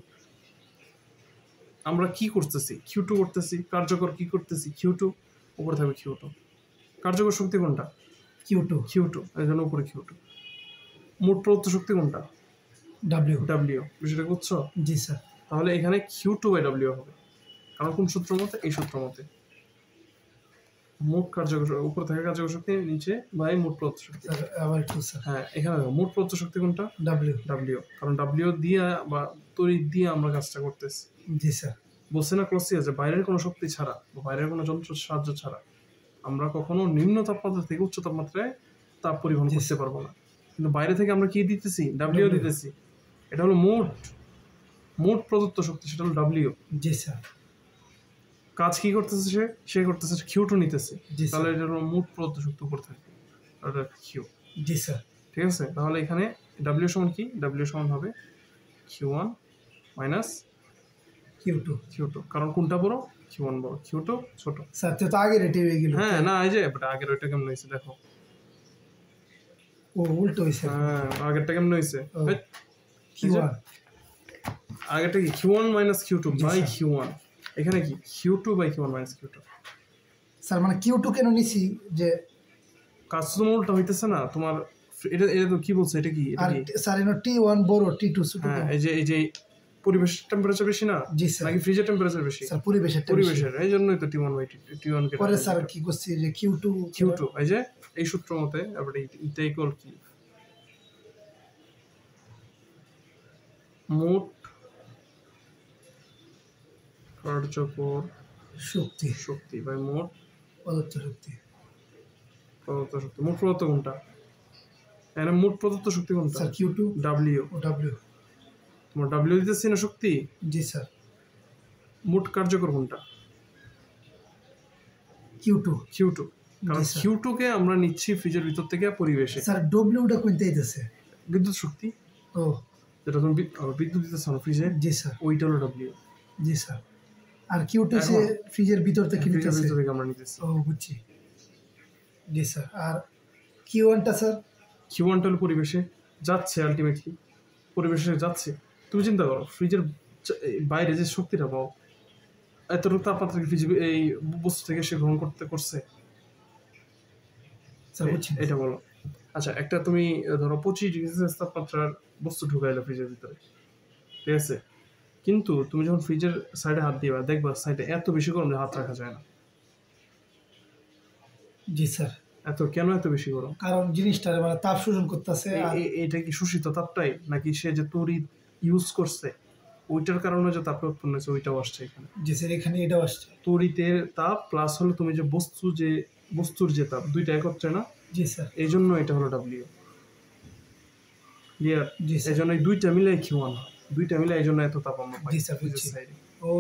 Speaker 2: আমরা কি করতেছি? Q2 করতেছি। কার্যকর কি করতেছি? Q2। উপরে থাকবে Q2। কার্যকর শক্তি কোনটা? Q2, এই জন্য উপরে Q2। মোট প্রদত্ত শক্তি কোনটা? ডাব্লিউ। বিষয়টা বুঝছো?
Speaker 1: জি স্যার।
Speaker 2: তাহলে এখানে Q2/W হবে, কারণ কোন সূত্র মতে? এই সূত্র মতে। মোট কার্যকর উপরে থাকে কার্যকর শক্তি, নিচে বাই মোট প্রদত্ত শক্তি।
Speaker 1: আবার একটু স্যার।
Speaker 2: হ্যাঁ, এখানে দেখো মোট প্রদত্ত শক্তি কোনটা? ডাব্লিউ, কারণ ডাব্লিউ দিয়ে বা তড়িৎ দিয়ে আমরা কাজটা করতেছি।
Speaker 1: জি স্যার।
Speaker 2: বলছে না ক্লসিয়াস যে বাইরের কোনো শক্তি ছাড়া বা বাইরের কোনো যন্ত্র সাহায্য ছাড়া আমরা কখনো নিম্ন তাপমাত্রা থেকে উচ্চ তাপমাত্রায় তাপ পরিবহন করতে পারবো না। কিন্তু বাইরে থেকে আমরা কি দিতেছি? ডাব্লিউ দিতেছি। এটা হলো মোট প্রদত্ত শক্তি, সেটা হলো ডাব্লিউ।
Speaker 1: জি স্যার।
Speaker 2: কাজ কি করতেছে? সে করতেছে Q2 নিতেছে। তাহলে এটা হলো মোট প্রদত্ত শক্তি উপর থাকবে, এটা Q।
Speaker 1: জি স্যার।
Speaker 2: ঠিক আছে? তাহলে এখানে ডাব্লিউ সমান কি? ডাব্লিউ সমান হবে Q1 মাইনাস Q2, কারণ কোনটা বড়? Q1 বড়, Q2 ছোট।
Speaker 1: স্যার তো আগের এটাই হয়ে গেল।
Speaker 2: হ্যাঁ, না এই যে আগের ওইটা কেমন হয়েছে দেখো।
Speaker 1: ও উল্টো হয়েছে।
Speaker 2: হ্যাঁ, আগেরটা কেমন হয়েছে?
Speaker 1: Q1
Speaker 2: আগেরটা কি? Q1 minus Q2 by Q1। এখানে কি? Q2 by Q1 minus Q2।
Speaker 1: Sir মানে Q2 কেন নিছি? যে
Speaker 2: কাজ তো উল্টা হইতেছে না তোমার। এটা তো কি বলছে? এটা কি?
Speaker 1: স্যার এনো T1 বড়, T2 ছোট।
Speaker 2: হ্যাঁ, এই যে পরিবেশের টেম্পারেচার বেশি না নাকি ফ্রিজের টেম্পারেচার বেশি?
Speaker 1: স্যার পরিবেশের।
Speaker 2: এই জন্যই তো T1 বাই T1 কে
Speaker 1: পরে স্যার কি করছি যে Q2
Speaker 2: এই যে এই সূত্র মতে আবার এটা ইকুয়াল কি? মোট কার্যকর শক্তি বাই মোট
Speaker 1: প্রদত্ত শক্তি।
Speaker 2: মোট প্রদত্ত কোনটা? এখানে মোট প্রদত্ত শক্তি কোনটা?
Speaker 1: Sir Q2।
Speaker 2: ডাব্লিউ। তোমার ডাব্লিউ দিতেছি না শক্তি?
Speaker 1: জি স্যার।
Speaker 2: মোট কার্যকর কোনটা? Q2, কারণ Q2 কে আমরা নিচ্ছি ফ্রিজের ভিতর থেকে পরিবেশে।
Speaker 1: স্যার ডব্লিউটা কোনটা দিতেছে?
Speaker 2: বিদ্যুৎ শক্তি।
Speaker 1: ও,
Speaker 2: যেটা তুমি বিদ্যুৎ দিতেছ না ফ্রিজে,
Speaker 1: জি স্যার,
Speaker 2: ওইটা হলো ডাব্লিউ।
Speaker 1: জি স্যার। আর Q2 সে ফ্রিজের ভিতর থেকে নিতেছে।
Speaker 2: ফ্রিজের ভিতর থেকে আমরা নিতেছি।
Speaker 1: ও বুঝছি। জি স্যার। আর Q1টা স্যার?
Speaker 2: Q1টা হলো পরিবেশে যাচ্ছে, আলটিমেটলি পরিবেশে যাচ্ছে। তুমি চিন্তা করো ফ্রিজের বাইরে যে শক্তিটা পাও, এতটুকু তাপমাত্রা ফ্রিজ এই বস্তু থেকে সে গ্রহণ করছে? এটা বলো। আচ্ছা, একটা তুমি ধরো 25 ডিগ্রি সেলসিয়াস তাপমাত্রার বস্তু ঢুকাইলো ফ্রিজের ভিতরে, ঠিক আছে? কিন্তু তুমি যখন ফ্রিজের সাইডে হাত দিবা, দেখবা সাইডে এত বেশি গরম যে হাত রাখা যায় না।
Speaker 1: জি স্যার।
Speaker 2: কেন এত বেশি গরম?
Speaker 1: কারণ জিনিসটা মানে তাপ শোষণ করতেছে।
Speaker 2: এটা কি শোষিত তাপটাই, নাকি সে যে তড়িৎ ইউজ করছে ওইটার কারণে যে তাপটা উৎপন্ন হয়েছে ওইটাও আসছে এখানে?
Speaker 1: জি স্যার, এখানে এটাও আসছে।
Speaker 2: তড়িতের তাপ প্লাস হলো তুমি যে বস্তুর যে তাপ, দুইটা একত্রে না?
Speaker 1: জি স্যার।
Speaker 2: এই জন্য এটা হলো ডাব্লিউ। ক্লিয়ার?
Speaker 1: জি স্যার।
Speaker 2: এই জন্য এই দুইটা মিলে Q1 হয়। দুইটা মিলে এই জন্য এত তাপ আমরা পাই।
Speaker 1: জি স্যার, বুঝছি। ও,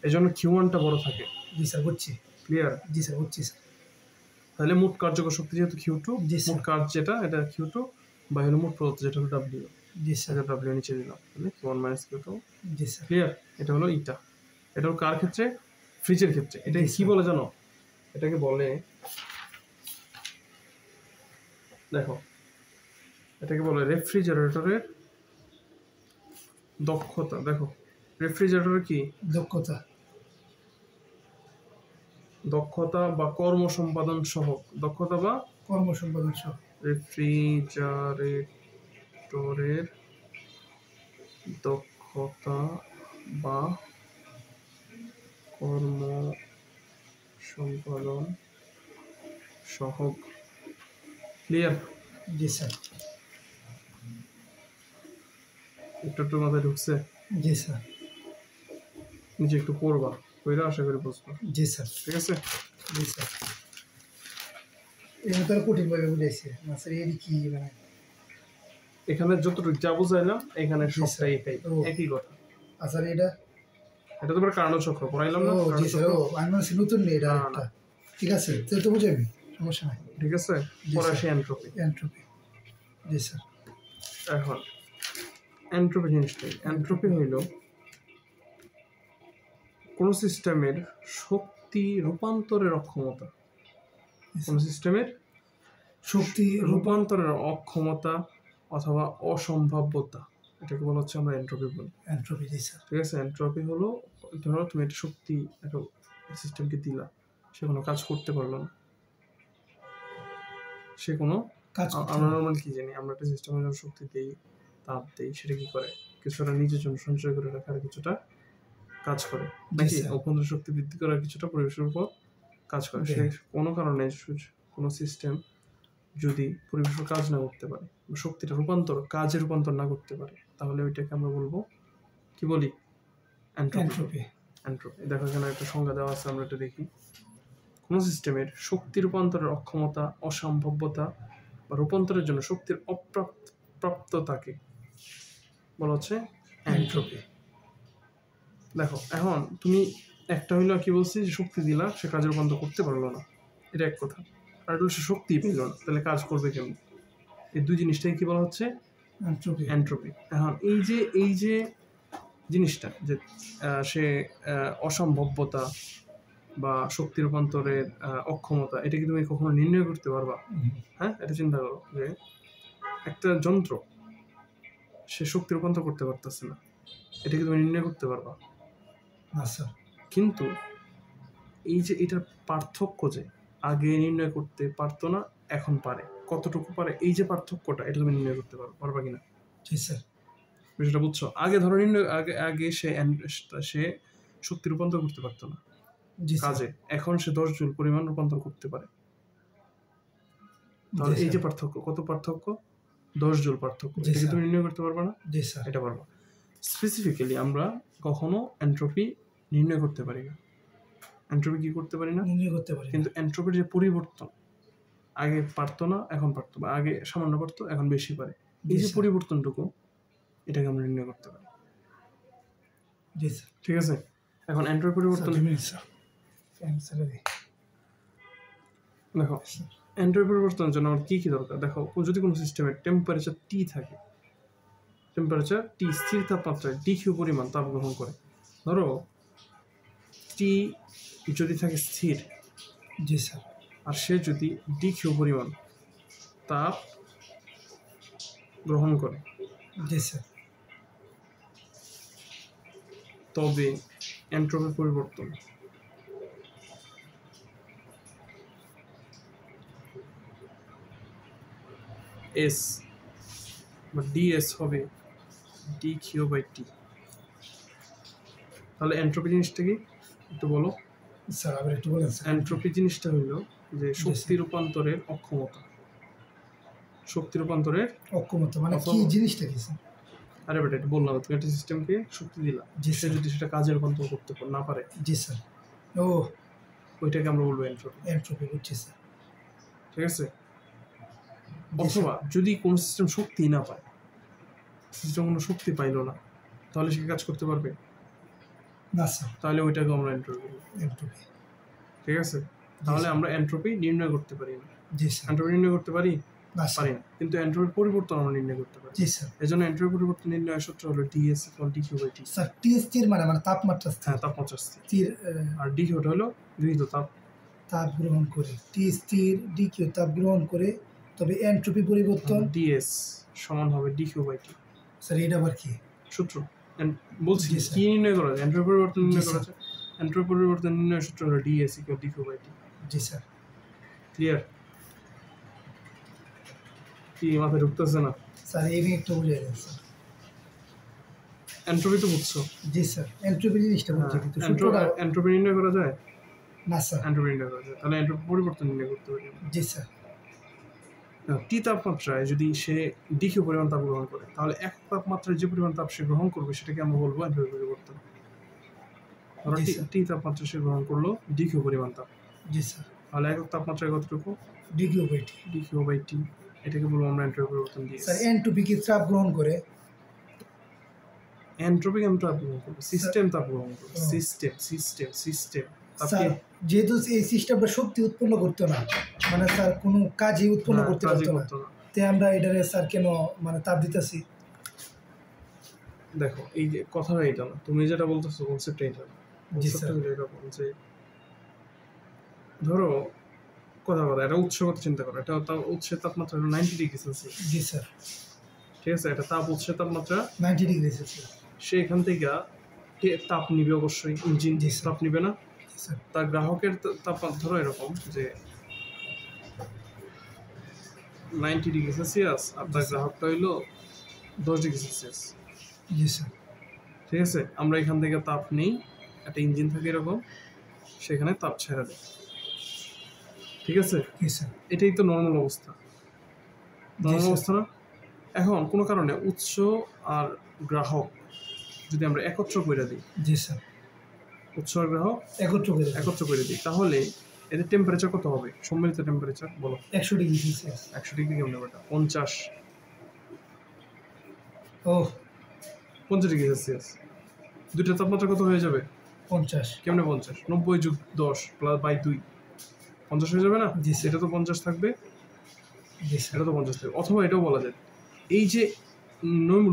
Speaker 2: এই জন্য Q1টা বড় থাকে।
Speaker 1: জি স্যার, বুঝছি।
Speaker 2: ক্লিয়ার?
Speaker 1: জি স্যার, বুঝছি স্যার।
Speaker 2: তাহলে মোট কার্যকর শক্তি যেহেতু Q2, মোট কাজ যেটা এটা Q2 বা হলো মোট প্রদত্ত যেটা হলো ডাব্লিউ।
Speaker 1: জি স্যার।
Speaker 2: ডাব্লিউ নিচে দিলাম, তাহলে Q1 মাইনাস Q2।
Speaker 1: জি স্যার।
Speaker 2: ক্লিয়ার? এটা হলো এটা হলো কার ক্ষেত্রে? ফ্রিজের ক্ষেত্রে। এটা কি বলে জানো? এটাকে বলে, দেখো এটাকে বলে রেফ্রিজারেটরের দক্ষতা। দেখো রেফ্রিজারেটর কি
Speaker 1: দক্ষতা
Speaker 2: দক্ষতা বা কর্ম সম্পাদন সহক, দক্ষতা বা
Speaker 1: কর্ম সম্পাদন সহ
Speaker 2: রেফ্রিজারেটরের দক্ষতা বা কর্ম সম্পাদন সহক। ক্লিয়ার?
Speaker 1: জি স্যার
Speaker 2: একটু মাথায় ঢুকছে?
Speaker 1: জি স্যার
Speaker 2: নিচে একটু পড়বা, পড়ে আশা করি বুঝবা।
Speaker 1: জি স্যার
Speaker 2: ঠিক আছে?
Speaker 1: জি স্যার এর তার কঠিনভাবে বুঝাইছে না স্যার এর কি মানে
Speaker 2: এখানে যতটুকু যা বুঝাইলাম এখানে
Speaker 1: জি
Speaker 2: সবটাই
Speaker 1: স্যার।
Speaker 2: একই কথা।
Speaker 1: আচ্ছা এটা
Speaker 2: এটা তোমার কার্ণল চক্র পড়াইলাম না?
Speaker 1: ও জি
Speaker 2: কার্ণল
Speaker 1: স্যার
Speaker 2: চক্র।
Speaker 1: ও আমি মনে হচ্ছে নতুন নেই এটা
Speaker 2: না,
Speaker 1: একটা ঠিক আছে তাহলে তো বুঝাবি সমস্যা নাই
Speaker 2: ঠিক আছে,
Speaker 1: জি
Speaker 2: পরে
Speaker 1: স্যার।
Speaker 2: আসি এন্ট্রপি।
Speaker 1: এন্ট্রপি জি স্যার
Speaker 2: এখন এন্ট্রপি জিনিসটাই, এন্ট্রপি হইল কোন সিস্টেমের শক্তি রূপান্তরের অক্ষমতা, কোন সিস্টেমের
Speaker 1: শক্তি
Speaker 2: রূপান্তরের অক্ষমতা অথবা অসম্ভাব্যতা, এটাকে বলা হচ্ছে আমরা এন্ট্রপি বলি।
Speaker 1: এন্ট্রপি জি স্যার
Speaker 2: ঠিক আছে, এন্ট্রপি হলো ধরো তুমি একটা শক্তি একটা সিস্টেমকে দিলা, সে কোনো কাজ করতে পারলো না, সে কোনো
Speaker 1: কাজ
Speaker 2: আমরা নর্মাল কি জানি, আমরা একটা সিস্টেমে যখন শক্তি দেই, তাপ দেই, সেটা কি করে কিছুটা নিজের জন্য সঞ্চয় করে রাখে আর কিছুটা কাজ করে, নাকি অভ্যন্তরীণ শক্তি বৃদ্ধি করার কিছুটা পরিবেশের উপর কাজ করে। সে কোনো কারণে কোনো সিস্টেম যদি পরিবেশের কাজ না করতে পারে, শক্তিটা কাজে রূপান্তর না করতে পারে, তাহলে ওইটাকে আমরা বলবো কি বলি? এন্ট্রপি। এন্ট্রপি। দেখো এখানে একটা সংজ্ঞা দেওয়া আছে, আমরা এটা দেখি। কোন সিস্টেমের শক্তি রূপান্তরের অক্ষমতা, অসম্ভাব্যতা বা রূপান্তরের জন্য শক্তির অপ্রাপ্ততাকে বলা হচ্ছে এন্ট্রপি। দেখো এখন তুমি একটা হইলো কি বলছি, যে শক্তি দিলা, সে কাজে রূপান্তর করতে পারলো না, এটা এক কথা। আর এটা সে শক্তি পেল না, তাহলে কাজ করবে কেমন? এই দুই জিনিসটাই কি বলা হচ্ছে? এন্ট্রপি। এখন এই যে জিনিসটা, যে সে অসম্ভাব্যতা বা শক্তি রূপান্তরের অক্ষমতা, এটা কি তুমি কখনো নির্ণয় করতে পারবা? হ্যাঁ, এটা চিন্তা করো যে একটা যন্ত্র সে শক্তি রূপান্তর করতে পারতেছে না, এটা কি তুমি নির্ণয় করতে পারবা?
Speaker 1: আচ্ছা,
Speaker 2: কিন্তু এই যে এটার পার্থক্য, যে আগে নির্ণয় করতে পারতো না, এখন পারে, কতটুকু পারে, এই যে পার্থক্যটা, এটা তুমি নির্ণয় করতে পারবা কিনা?
Speaker 1: জি স্যার।
Speaker 2: বিষয়টা বুঝছো? আগে ধরো আগে সে শক্তি রূপান্তর করতে পারতো না কাজে, এখন সে 10 জুল পরিমাণ রূপান্তর করতে পারে। তাহলে এই যে পার্থক্য, কত পার্থক্য? 10 জুল পার্থক্য। এটা কি তুমি নির্ণয় করতে পারবা না?
Speaker 1: জি স্যার।
Speaker 2: এটা পারবা। স্পেসিফিক্যালি আমরা কখনো এন্ট্রপি নির্ণয় করতে পারি না। এন্ট্রপি কি করতে পারি না?
Speaker 1: নির্ণয় করতে পারি।
Speaker 2: কিন্তু এন্ট্রপির যে পরিবর্তন, আগে পারতো না, এখন পারতো, বা আগে সামান্য পারতো, এখন বেশি পারে, এই যে পরিবর্তনটুকু, এটাকে আমরা নির্ণয় করতে পারি।
Speaker 1: জি স্যার।
Speaker 2: ঠিক আছে, এখন এন্ট্রপি পরিবর্তন দেখো, এন্ট্রপি পরিবর্তনের জন্য আমার কি দরকার? দেখো, যদি কোনো সিস্টেমের টেম্পারেচার টি থাকে, টেম্পারেচার টি স্থির তাপমাত্রায় ডিকিউ পরিমাণ তাপ গ্রহণ করে। ধরো টি যদি থাকে স্থির,
Speaker 1: জি স্যার,
Speaker 2: আর সে যদি ডিকিউ পরিমাণ তাপ গ্রহণ করে,
Speaker 1: জি স্যার,
Speaker 2: তবে এন্ট্রপি পরিবর্তন এস বা ডিএস হবে ডি কিউ বাই টি। তাহলে এন্ট্রপি জিনিসটা কি একটু বলো
Speaker 1: স্যার? আবার একটু বলেন স্যার।
Speaker 2: এন্ট্রপি জিনিসটা হইলো যে শক্তি রূপান্তরের অক্ষমতা। শক্তি রূপান্তরের
Speaker 1: অক্ষমতা মানে কি জিনিসটা কি স্যার?
Speaker 2: আরে বেটা, এটা বললাম, তুমি একটা সিস্টেমকে শক্তি দিলা, সে যদি সেটা কাজে রূপান্তর করতে না পারে,
Speaker 1: জি স্যার, ও
Speaker 2: ওইটাকে আমরা বলবো এন্ট্রপি।
Speaker 1: এন্ট্রপি, বুঝছি স্যার।
Speaker 2: ঠিক আছে, অথবা যদি কোনো সিস্টেম শক্তি না পায়, সিস্টেম কোনো শক্তি পাইলো না, তাহলে সে কাজ করতে পারবে
Speaker 1: না স্যার,
Speaker 2: তাহলে ওইটাকে আমরা এন্ট্রপি বলবো।
Speaker 1: এন্ট্রপি।
Speaker 2: ঠিক আছে, তাহলে আমরা এন্ট্রপি নির্ণয় করতে পারি না।
Speaker 1: জি স্যার।
Speaker 2: এন্ট্রপি নির্ণয় করতে পারি
Speaker 1: না
Speaker 2: পারি না, কিন্তু এন্ট্রপির পরিবর্তন আমরা নির্ণয় করতে পারি।
Speaker 1: জি স্যার।
Speaker 2: এজন্য এন্ট্রপি পরিবর্তন নির্ণয়ের সূত্র হলো DS equal DQ by T.
Speaker 1: Sir T স্থির মানে তাপমাত্রা স্থির।
Speaker 2: হ্যাঁ, তাপমাত্রা
Speaker 1: স্থির,
Speaker 2: আর ডিকিউটা হলো গৃহীত
Speaker 1: তাপ গ্রহণ করে। টি স্থির, ডিকিউ তাপ গ্রহণ করে, তবে এন্ট্রপি পরিবর্তন
Speaker 2: ডিএস সমান হবে ডিকিউ বাই টি।
Speaker 1: স্যার এটা আবার কি
Speaker 2: সূত্র? বলছি
Speaker 1: জি, স্যার।
Speaker 2: কি নির্ণয় করা যায়? এন্ট্রপি পরিবর্তন
Speaker 1: জি,
Speaker 2: নির্ণয়
Speaker 1: স্যার।
Speaker 2: করা যায়। এন্ট্রপি পরিবর্তন নির্ণয়ের সূত্র হলো dS = dQ/T।
Speaker 1: জি স্যার।
Speaker 2: ক্লিয়ার? কি মাথায় ঢুকতেছে না?
Speaker 1: স্যার এই নিয়ে একটু বুঝিয়ে দেন স্যার।
Speaker 2: এন্ট্রপি তো বুঝছো?
Speaker 1: জি স্যার, এন্ট্রপি জিনিসটা বুঝছি কিন্তু
Speaker 2: হ্যাঁ,
Speaker 1: সূত্রটা
Speaker 2: এন্ট্রপি নির্ণয় করা যায়?
Speaker 1: না স্যার।
Speaker 2: এন্ট্রপি নির্ণয় করা যায়। তাহলে এন্ট্রপি পরিবর্তন নির্ণয় করতে পারি আমরা।
Speaker 1: জি স্যার।
Speaker 2: টি তাপমাত্রায় যদি সে ডিকিউ পরিমাণ তাপ গ্রহণ করে, তাহলে এক তাপমাত্রায় যে পরিমাণ তাপ সে গ্রহণ করবে সেটাকে আমরা বলবো এন্ট্রপি পরিবর্তন। ধরো
Speaker 1: জি, স্যার।
Speaker 2: টি তাপমাত্রায় সে গ্রহণ করলো ডিকিউ পরিমাণ তাপ,
Speaker 1: জি স্যার।
Speaker 2: তাহলে একক তাপমাত্রায় কতটুকু?
Speaker 1: dQ/T।
Speaker 2: dQ/T, এটাকে বলবো আমরা এন্ট্রপি পরিবর্তন দিয়ে।
Speaker 1: স্যার এনট্রপি কি চাপ গ্রহণ করে?
Speaker 2: এন্ট্রপি কেমন তাপ গ্রহণ করবে? সিস্টেম তাপ গ্রহণ করবে।
Speaker 1: ও।
Speaker 2: সিস্টেম
Speaker 1: স্যার যেহেতু এই সিস্টেমটা শক্তি উৎপন্ন করতো না, মানে স্যার কোনো কাজই উৎপন্ন করতে পারতো না, তে আমরা এটারে স্যার কেন মানে তাপ দিতেছি?
Speaker 2: দেখো এই যে কথাটা এটা না, তুমি যেটা বলতেছো কনসেপ্ট এটা না।
Speaker 1: জি স্যার।
Speaker 2: কনসেপ্ট এরকম যে ধরো কথা এটা উৎস কথা চিন্তা করো, এটা উৎসের তাপমাত্রা হলো 90 ডিগ্রি সেলসিয়াস।
Speaker 1: জি স্যার।
Speaker 2: ঠিক আছে, এটা উৎসের তাপমাত্রা
Speaker 1: 90 ডিগ্রি সেলসিয়াস।
Speaker 2: সে এখান থেকে তাপ নিবে অবশ্যই, ইঞ্জিন
Speaker 1: জি স্যার।
Speaker 2: তাপ নিবে না?
Speaker 1: জি স্যার।
Speaker 2: তার গ্রাহকের তাপমাত্রা ধরো এরকম যে 90 ডিগ্রি সেলসিয়াস, আর তার গ্রাহকটা হইলো 10 ডিগ্রি সেলসিয়াস।
Speaker 1: জি স্যার।
Speaker 2: ঠিক আছে, আমরা এখান থেকে তাপ নেই, একটা ইঞ্জিন থাকে এরকম, সেখানে তাপ ছেড়ে দেয়। ঠিক আছে,
Speaker 1: জি স্যার।
Speaker 2: এটাই তো নর্মাল অবস্থা। Normal
Speaker 1: sir.
Speaker 2: অবস্থা না? এখন কোনো কারণে উৎস আর গ্রাহক যদি আমরা একত্র করে দিই,
Speaker 1: জি স্যার।
Speaker 2: উৎস আর গ্রাহক
Speaker 1: একত্র
Speaker 2: করে দিই, তাহলে এদের টেম্পারেচার কত হবে? সম্মিলিত টেম্পারেচার বলো।
Speaker 1: 100 ডিগ্রি সেলসিয়াস।
Speaker 2: 100 ডিগ্রি কেমন হবে? 50
Speaker 1: ও
Speaker 2: 50 ডিগ্রি সেলসিয়াস। দুইটা তাপমাত্রা কত হয়ে যাবে?
Speaker 1: 50।
Speaker 2: কেমনে 50? 90 যোগ 10 প্লাস বাই 2 50 হয়ে যাবে না?
Speaker 1: জি স্যার।
Speaker 2: এটা তো 50 থাকবে,
Speaker 1: জি স্যার।
Speaker 2: এটা তো 50 থাকবে। অথবা এটাও বলা যায়, এই যে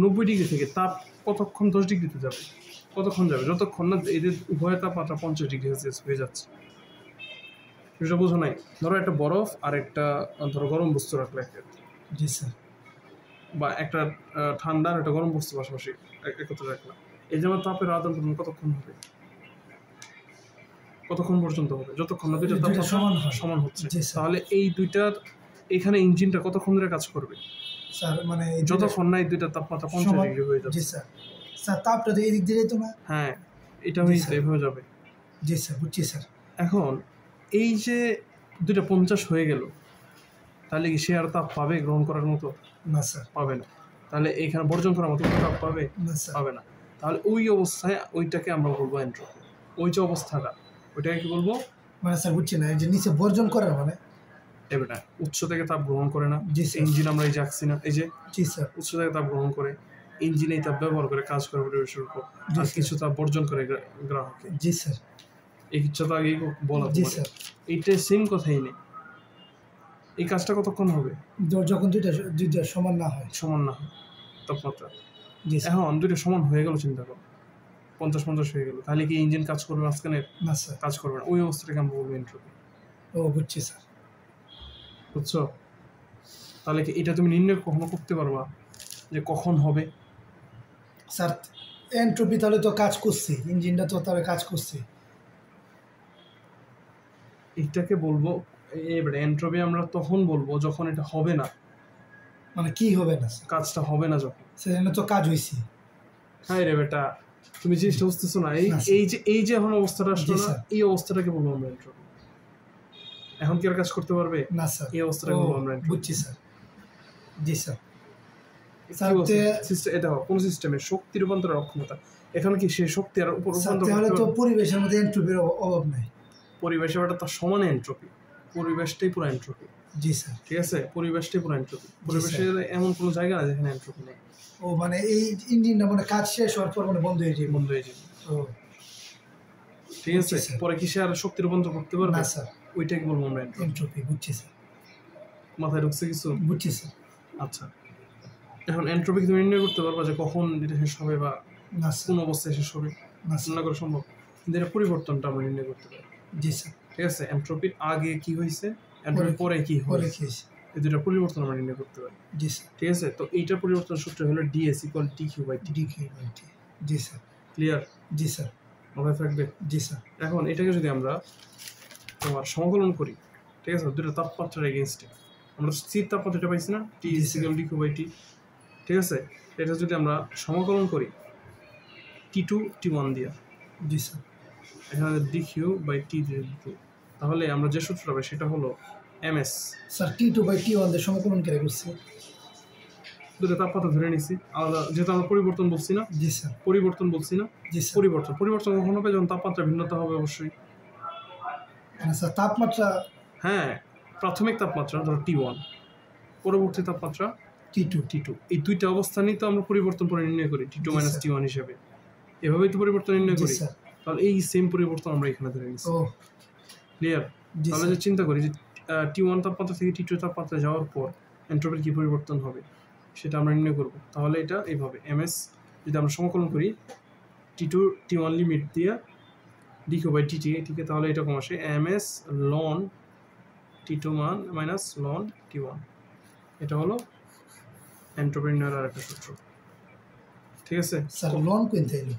Speaker 2: 90 ডিগ্রি থেকে তাপ কতক্ষণ 10 ডিগ্রিতে যাবে? কতক্ষণ যাবে? যতক্ষণ না এদের উভয় তাপমাত্রা 50 ডিগ্রি সেলসিয়াস হয়ে যাচ্ছে। সেটা বোঝো নাই? ধরো একটা বরফ আর একটা ধরো গরম বস্তু রাখলে,
Speaker 1: জি স্যার।
Speaker 2: বা একটা ঠান্ডা আর একটা গরম বস্তু পাশাপাশি একত্রে রাখলাম, এই যে আমার তাপের আদান প্রদান কতক্ষণ হবে? কতক্ষণ পর্যন্ত হবে? যতক্ষণ না দুইটা তাপমাত্রা সমান হচ্ছে। তাহলে এই দুইটার এখানে ইঞ্জিনটা কতক্ষণ ধরে কাজ করবে?
Speaker 1: স্যার মানে
Speaker 2: যতক্ষণ না এই দুইটা তাপমাত্রা 50 ডিগ্রি হয়ে যাবে।
Speaker 1: জি স্যার। স্যার তাপটা তো এই দিক দিয়ে যেত না?
Speaker 2: হ্যাঁ, এটা হয়ে যাবে।
Speaker 1: জি স্যার, বুঝছি স্যার।
Speaker 2: এখন এই যে দুইটা 50 হয়ে গেল, তাহলে কি সে আর তাপ পাবে গ্রহণ করার মতো?
Speaker 1: না স্যার।
Speaker 2: পাবে না। তাহলে এখানে বর্জন করার মতো তাপ পাবে?
Speaker 1: না স্যার।
Speaker 2: পাবে না। তাহলে ওই অবস্থায় ওইটাকে আমরা বলবো এন্ট্রপি। ওই যে অবস্থাটা, ওইটাকে কি বলবো?
Speaker 1: মানে স্যার বুঝছি না, এই যে নিচে বর্জন করার মানে
Speaker 2: এটা উৎস থেকে তাপ গ্রহণ করে না।
Speaker 1: জি স্যার।
Speaker 2: ইঞ্জিন আমরা এই যে আঁকছি না, এই যে
Speaker 1: জি স্যার।
Speaker 2: উৎস থেকে তাপ গ্রহণ করে, ইঞ্জিন এই তাপ ব্যবহার করে কাজ করে পরিবেশের উপর, আর কিছু তাপ বর্জন করে গ্রাহকে।
Speaker 1: জি স্যার।
Speaker 2: এই কিছু তো আগেই বলা।
Speaker 1: জি স্যার।
Speaker 2: এইটা সেম কথাই নেই। এই কাজটা কতক্ষণ হবে?
Speaker 1: যখন দুইটা সমান না হয়
Speaker 2: তাপমাত্রা।
Speaker 1: জি স্যার।
Speaker 2: এখন দুইটা সমান হয়ে গেল, চিন্তা করো 50 হয়ে গেল, তাহলে কি ইঞ্জিন কাজ করবে মাঝখানে?
Speaker 1: না স্যার।
Speaker 2: কাজ করবে না। ওই অবস্থাটাকে আমরা বলবো এন্ট্রপি।
Speaker 1: ও বুঝছি স্যার।
Speaker 2: বুঝছো? তাহলে কি এটা তুমি নির্ণয় কখনো করতে পারবা যে কখন হবে?
Speaker 1: স্যার এনট্রপি তাহলে তো কাজ করছে, ইঞ্জিনটা তো তাহলে কাজ করছে।
Speaker 2: এটাকে বলবো এবারে এন্ট্রপি আমরা তখন বলবো যখন এটা হবে না।
Speaker 1: মানে কি হবে না?
Speaker 2: কাজটা হবে না যখন।
Speaker 1: সেজন্য তো কাজ হয়েছে।
Speaker 2: হ্যাঁ রে বেটা, তুমি জিনিসটা বুঝতেছো না? এই যে এখন অবস্থাটা আসলো না, এই অবস্থাটাকে বলবো আমরা এন্ট্রপি। এখন কি আর কাজ করতে পারবে
Speaker 1: না স্যার?
Speaker 2: এই অবস্থাটাকে বলবো আমরা এন্ট্রপি।
Speaker 1: বুঝছি স্যার। জি স্যার।
Speaker 2: সিস্টেম এটা কোন সিস্টেমের শক্তি রূপান্তরের অক্ষমতা। এখন কি সে শক্তি আর উপর রূপান্তর
Speaker 1: তাহলে তো পরিবেশের মধ্যে এনট্রপির অভাব নাই।
Speaker 2: পরিবেশের ব্যাপারটা তার সমান এন্ট্রপি। পরিবেশটাই পুরো এন্ট্রপি।
Speaker 1: জি স্যার।
Speaker 2: ঠিক আছে, পরিবেশটাই পুরো এন্ট্রপি। পরিবেশের এমন কোনো জায়গা না যেখানে এন্ট্রপি নেই।
Speaker 1: ও মানে এই ইঞ্জিনটা মানে কাজ শেষ হওয়ার পর মানে বন্ধ হয়ে যাবে। ও
Speaker 2: ঠিক আছে, পরে কি সে আর শক্তি রূপান্তর করতে পারবে?
Speaker 1: না স্যার।
Speaker 2: ওইটাকে বলবো আমরা
Speaker 1: এনট্রপি। বুঝছি স্যার।
Speaker 2: মাথায় ঢুকছে কিছু?
Speaker 1: বুঝছি স্যার।
Speaker 2: আচ্ছা, এখন এন্ট্রপি তুমি নির্ণয় করতে পারবা যে কখন এটা শেষ হবে বা কোন অবস্থায় শেষ হবে? না করা সম্ভব। কিন্তু এটা পরিবর্তনটা আমরা নির্ণয় করতে পারি।
Speaker 1: জি স্যার।
Speaker 2: ঠিক আছে, এন্ট্রপির আগে কি হয়েছে, এন্ট্রপির পরে কি হয়েছে, এই দুটো পরিবর্তন আমরা নির্ণয় করতে পারি।
Speaker 1: জি স্যার।
Speaker 2: ঠিক আছে, তো এইটার পরিবর্তন সূত্র হলো dS = dQ/T।
Speaker 1: জি স্যার।
Speaker 2: ক্লিয়ার?
Speaker 1: জি স্যার।
Speaker 2: মাথায় থাকবে?
Speaker 1: জি স্যার।
Speaker 2: এখন এটাকে যদি আমরা তোমার সমাকলন করি, ঠিক আছে, দুটো তাপমাত্রার এগেনস্টে, আমরা স্থির তাপমাত্রাটা পাইছি না, টি
Speaker 1: জি, স্যার।
Speaker 2: ইকুয়াল ডিকিউ বাই টি, ঠিক আছে, এটা যদি আমরা সমাকলন করি T2 T1 দিয়া,
Speaker 1: জি স্যার।
Speaker 2: এখানে ডিকিউ বাই টি দিতে, তাহলে আমরা যে সূত্রটা পাই সেটা হলো ms।
Speaker 1: স্যার T2/T1 দিয়ে সমাকলন করে করছি।
Speaker 2: দুটো তাপমাত্রা ধরে নিছি আলাদা, যেহেতু আমরা পরিবর্তন বলছি না,
Speaker 1: জি স্যার।
Speaker 2: পরিবর্তন বলছি না,
Speaker 1: জি স্যার।
Speaker 2: পরিবর্তন কখন হবে? যখন তাপমাত্রা ভিন্নতা হবে অবশ্যই।
Speaker 1: মানে স্যার তাপমাত্রা
Speaker 2: হ্যাঁ, প্রাথমিক তাপমাত্রা ধরো T1, পরবর্তী তাপমাত্রা
Speaker 1: T2।
Speaker 2: T2, এই দুইটা অবস্থানই তো আমরা পরিবর্তন করে নির্ণয় করি T2
Speaker 1: জি,
Speaker 2: মাইনাস
Speaker 1: স্যার।
Speaker 2: T1 হিসেবে, এভাবেই তো পরিবর্তন নির্ণয়
Speaker 1: জি
Speaker 2: করি।
Speaker 1: স্যার।
Speaker 2: তাহলে এই সেম পরিবর্তন আমরা এখানে ধরে নিচ্ছি।
Speaker 1: ও
Speaker 2: ক্লিয়ার?
Speaker 1: জি
Speaker 2: তাহলে
Speaker 1: স্যার।
Speaker 2: যে চিন্তা করি যে T1 তাপমাত্রা থেকে T2 তাপমাত্রা যাওয়ার পর এন্ট্রপির কি পরিবর্তন হবে সেটা আমরা নির্ণয় করব। তাহলে এটা এইভাবে ms যদি আমরা সমাকলন করি T2 T1 লিমিট দিয়ে ডিকিউ বাই টি টিকে, তাহলে এটা কম আসে ms ln T2 মান মাইনাস ln T1। এটা হলো এন্ট্রপি নির্ণয়ের আরেকটা সূত্র, ঠিক আছে?
Speaker 1: স্যার লন কোন থেকে?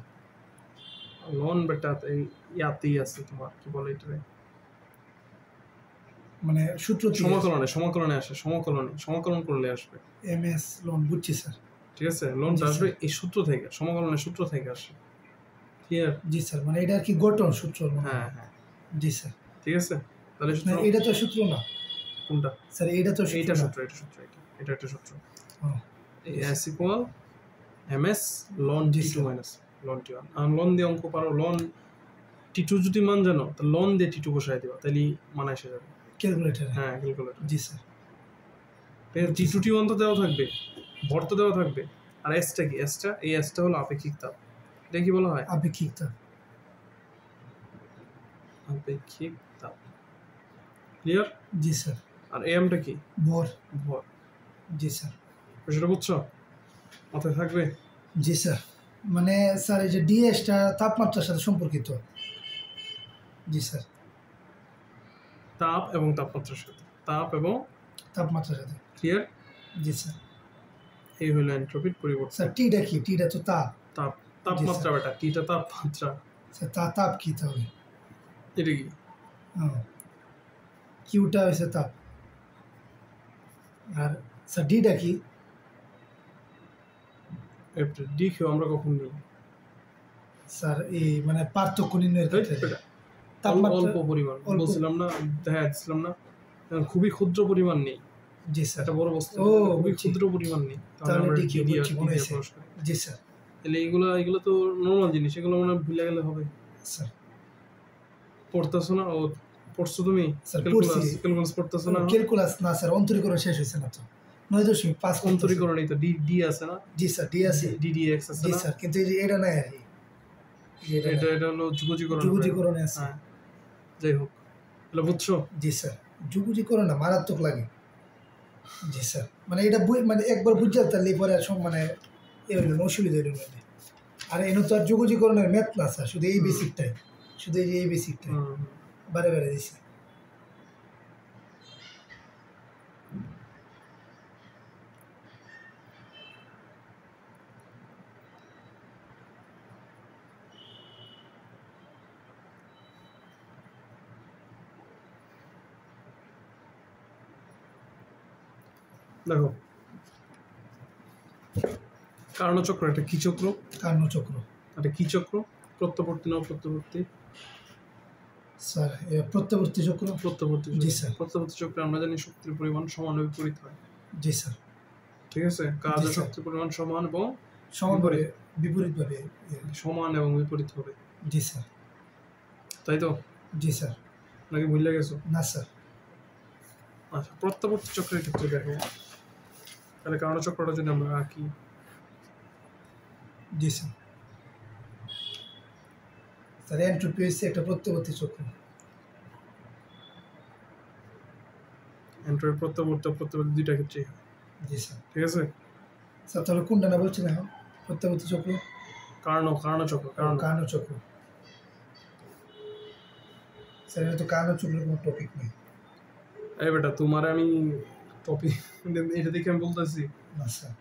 Speaker 2: লন বেটা এই ইয়াতেই আছে তোমার, কি বলে এটা,
Speaker 1: মানে সূত্র
Speaker 2: সমাকলনে আসে, সমাকলন করলে আসবে
Speaker 1: ms লন, বুঝছি স্যার।
Speaker 2: ঠিক আছে? লোনটা
Speaker 1: জি,
Speaker 2: আসবে
Speaker 1: স্যার।
Speaker 2: এই সূত্র থেকে, সমাকলনের সূত্র থেকে আসে। ক্লিয়ার?
Speaker 1: জি স্যার, মানে এটা কি গঠন সূত্র?
Speaker 2: হ্যাঁ হ্যাঁ,
Speaker 1: জি স্যার।
Speaker 2: ঠিক আছে। তাহলে
Speaker 1: না,
Speaker 2: সূত্র
Speaker 1: এটা তো সূত্র না
Speaker 2: কোনটা?
Speaker 1: স্যার, এটা তো সূত্র
Speaker 2: এইটা
Speaker 1: না।
Speaker 2: সূত্র, এটা একটা সূত্র।
Speaker 1: ও,
Speaker 2: এই s ইকুয়াল ms ln
Speaker 1: জি,
Speaker 2: t2
Speaker 1: sir.
Speaker 2: Minus ln t1। আর লন দিয়ে অঙ্ক পারো, লন t2 যদি মান জানো তো লন দিয়ে t2 বসায় দিবা, তাহলেই মান এসে যাবে।
Speaker 1: ক্যালকুলেটর।
Speaker 2: হ্যাঁ, ক্যালকুলেটর।
Speaker 1: জি স্যার।
Speaker 2: t2 t1 তো দেওয়া থাকবে, ভর তো দেওয়া থাকবে। আর এসটা কি? এই এসটা হলো আপেক্ষিক তাপ। এটা কি বলা হয়?
Speaker 1: আপেক্ষিক তাপ।
Speaker 2: আপেক্ষিক তাপ। ক্লিয়ার?
Speaker 1: জি স্যার।
Speaker 2: আর এমটা কি?
Speaker 1: ভর।
Speaker 2: ভর।
Speaker 1: জি স্যার।
Speaker 2: সেটা বুঝছো? মাথায় থাকবে?
Speaker 1: জি স্যার। মানে স্যার এই যে ডিএসটা তাপমাত্রার সাথে সম্পর্কিত। জি স্যার।
Speaker 2: তাপ এবং তাপমাত্রার সাথে, তাপ এবং
Speaker 1: তাপমাত্রার সাথে।
Speaker 2: ক্লিয়ার?
Speaker 1: জি স্যার।
Speaker 2: এই হলো এন্ট্রপির পরিবর্তন।
Speaker 1: স্যার টিটা কি? টিটা তো তাপ।
Speaker 2: তাপমাত্রা বেটা, টিটা তাপমাত্রা।
Speaker 1: স্যার তাপ কি তাহলে?
Speaker 2: এটা কি?
Speaker 1: কিউটা হয়েছে তাপ। আর স্যার ডিটা কি?
Speaker 2: ডি কিউ আমরা কখন নিই?
Speaker 1: স্যার এই মানে পার্থক্য নির্ণয়ের ক্ষেত্রে
Speaker 2: অল্প পরিমাণ বলছিলাম না, দেখা দিচ্ছিলাম না, খুবই ক্ষুদ্র পরিমাণ নেই।
Speaker 1: জি স্যার।
Speaker 2: একটা বড় বস্তু খুবই ক্ষুদ্র পরিমাণ নেই,
Speaker 1: তাহলে
Speaker 2: আমরা
Speaker 1: ডি কিউ
Speaker 2: ডি
Speaker 1: বুঝছি, মনে হয়েছে।
Speaker 2: প্রকাশ করি।
Speaker 1: জি স্যার।
Speaker 2: তাহলে এগুলো তো নর্মাল জিনিস, এগুলো মনে ভুলে গেলে হবে।
Speaker 1: স্যার
Speaker 2: পড়তেছো না? ও পড়ছো তুমি?
Speaker 1: স্যার পড়ছি।
Speaker 2: ক্যালকুলাস পড়তেছো না?
Speaker 1: ক্যালকুলাস না স্যার, অন্তরীকরণ শেষ হয়েছে না তো। 9.5
Speaker 2: অন্তরীকরণই তো ডি আছে না?
Speaker 1: জি স্যার, ডি আছে।
Speaker 2: ডিডিএক্স আছে
Speaker 1: জি
Speaker 2: না?
Speaker 1: স্যার, কিন্তু এই যে এটা নাই আর কি।
Speaker 2: এটা হলো যুগজীকরণ।
Speaker 1: যুগজীকরণে আছে।
Speaker 2: হ্যাঁ, যাই হোক, তাহলে বুঝছো?
Speaker 1: জি স্যার। যুগজীকরণ না, মারাত্মক লাগে। জি স্যার, মানে এটা মানে একবার বুঝতে তাহলে পরে আর মানে এ হইল না, অসুবিধা হইল না। আর এনে তো আর যুগজীকরণের ম্যাথ না স্যার, শুধু এই বেসিকটাই, শুধু এই বেসিকটাই বারে বারে দিছি।
Speaker 2: দেখো, কার্ণচক্র একটা কি চক্র?
Speaker 1: কার্ণচক্র।
Speaker 2: একটা কি চক্র? প্রত্যবর্তী না অপ্রত্যবর্তী?
Speaker 1: স্যার প্রত্যবর্তী চক্র।
Speaker 2: প্রত্যবর্তী।
Speaker 1: জি স্যার।
Speaker 2: প্রত্যবর্তী চক্রে আমরা জানি শক্তির পরিমাণ সমান ও বিপরীত হয়।
Speaker 1: জি স্যার।
Speaker 2: ঠিক আছে? কাজ ও শক্তির পরিমাণ সমান এবং
Speaker 1: সমানভাবে বিপরীতভাবে
Speaker 2: সমান এবং বিপরীত হবে।
Speaker 1: জি স্যার।
Speaker 2: তাই তো?
Speaker 1: জি স্যার।
Speaker 2: নাকি ভুলে গেছো?
Speaker 1: না স্যার।
Speaker 2: আচ্ছা, প্রত্যবর্তী চক্রের ক্ষেত্রে দেখো, তাহলে কার্ণচক্রটা যদি আমরা আঁকি।
Speaker 1: জি স্যার। স্যার এন্ট্রপি হচ্ছে একটা প্রত্যবর্তী চক্র।
Speaker 2: এন্ট্রপি প্রত্যবর্তী দুইটা ক্ষেত্রে।
Speaker 1: জি স্যার।
Speaker 2: ঠিক আছে?
Speaker 1: স্যার তাহলে কোনটা না বলছেন এখন? প্রত্যবর্তী চক্র,
Speaker 2: কার্ণচক্র।
Speaker 1: কার্ণচক্র। স্যার এটা তো কার্ণচক্রের কোনো টপিক নেই।
Speaker 2: এই বেটা, তোমার আমি টপিক এটা দেখে আমি বলতেছি
Speaker 1: না স্যার।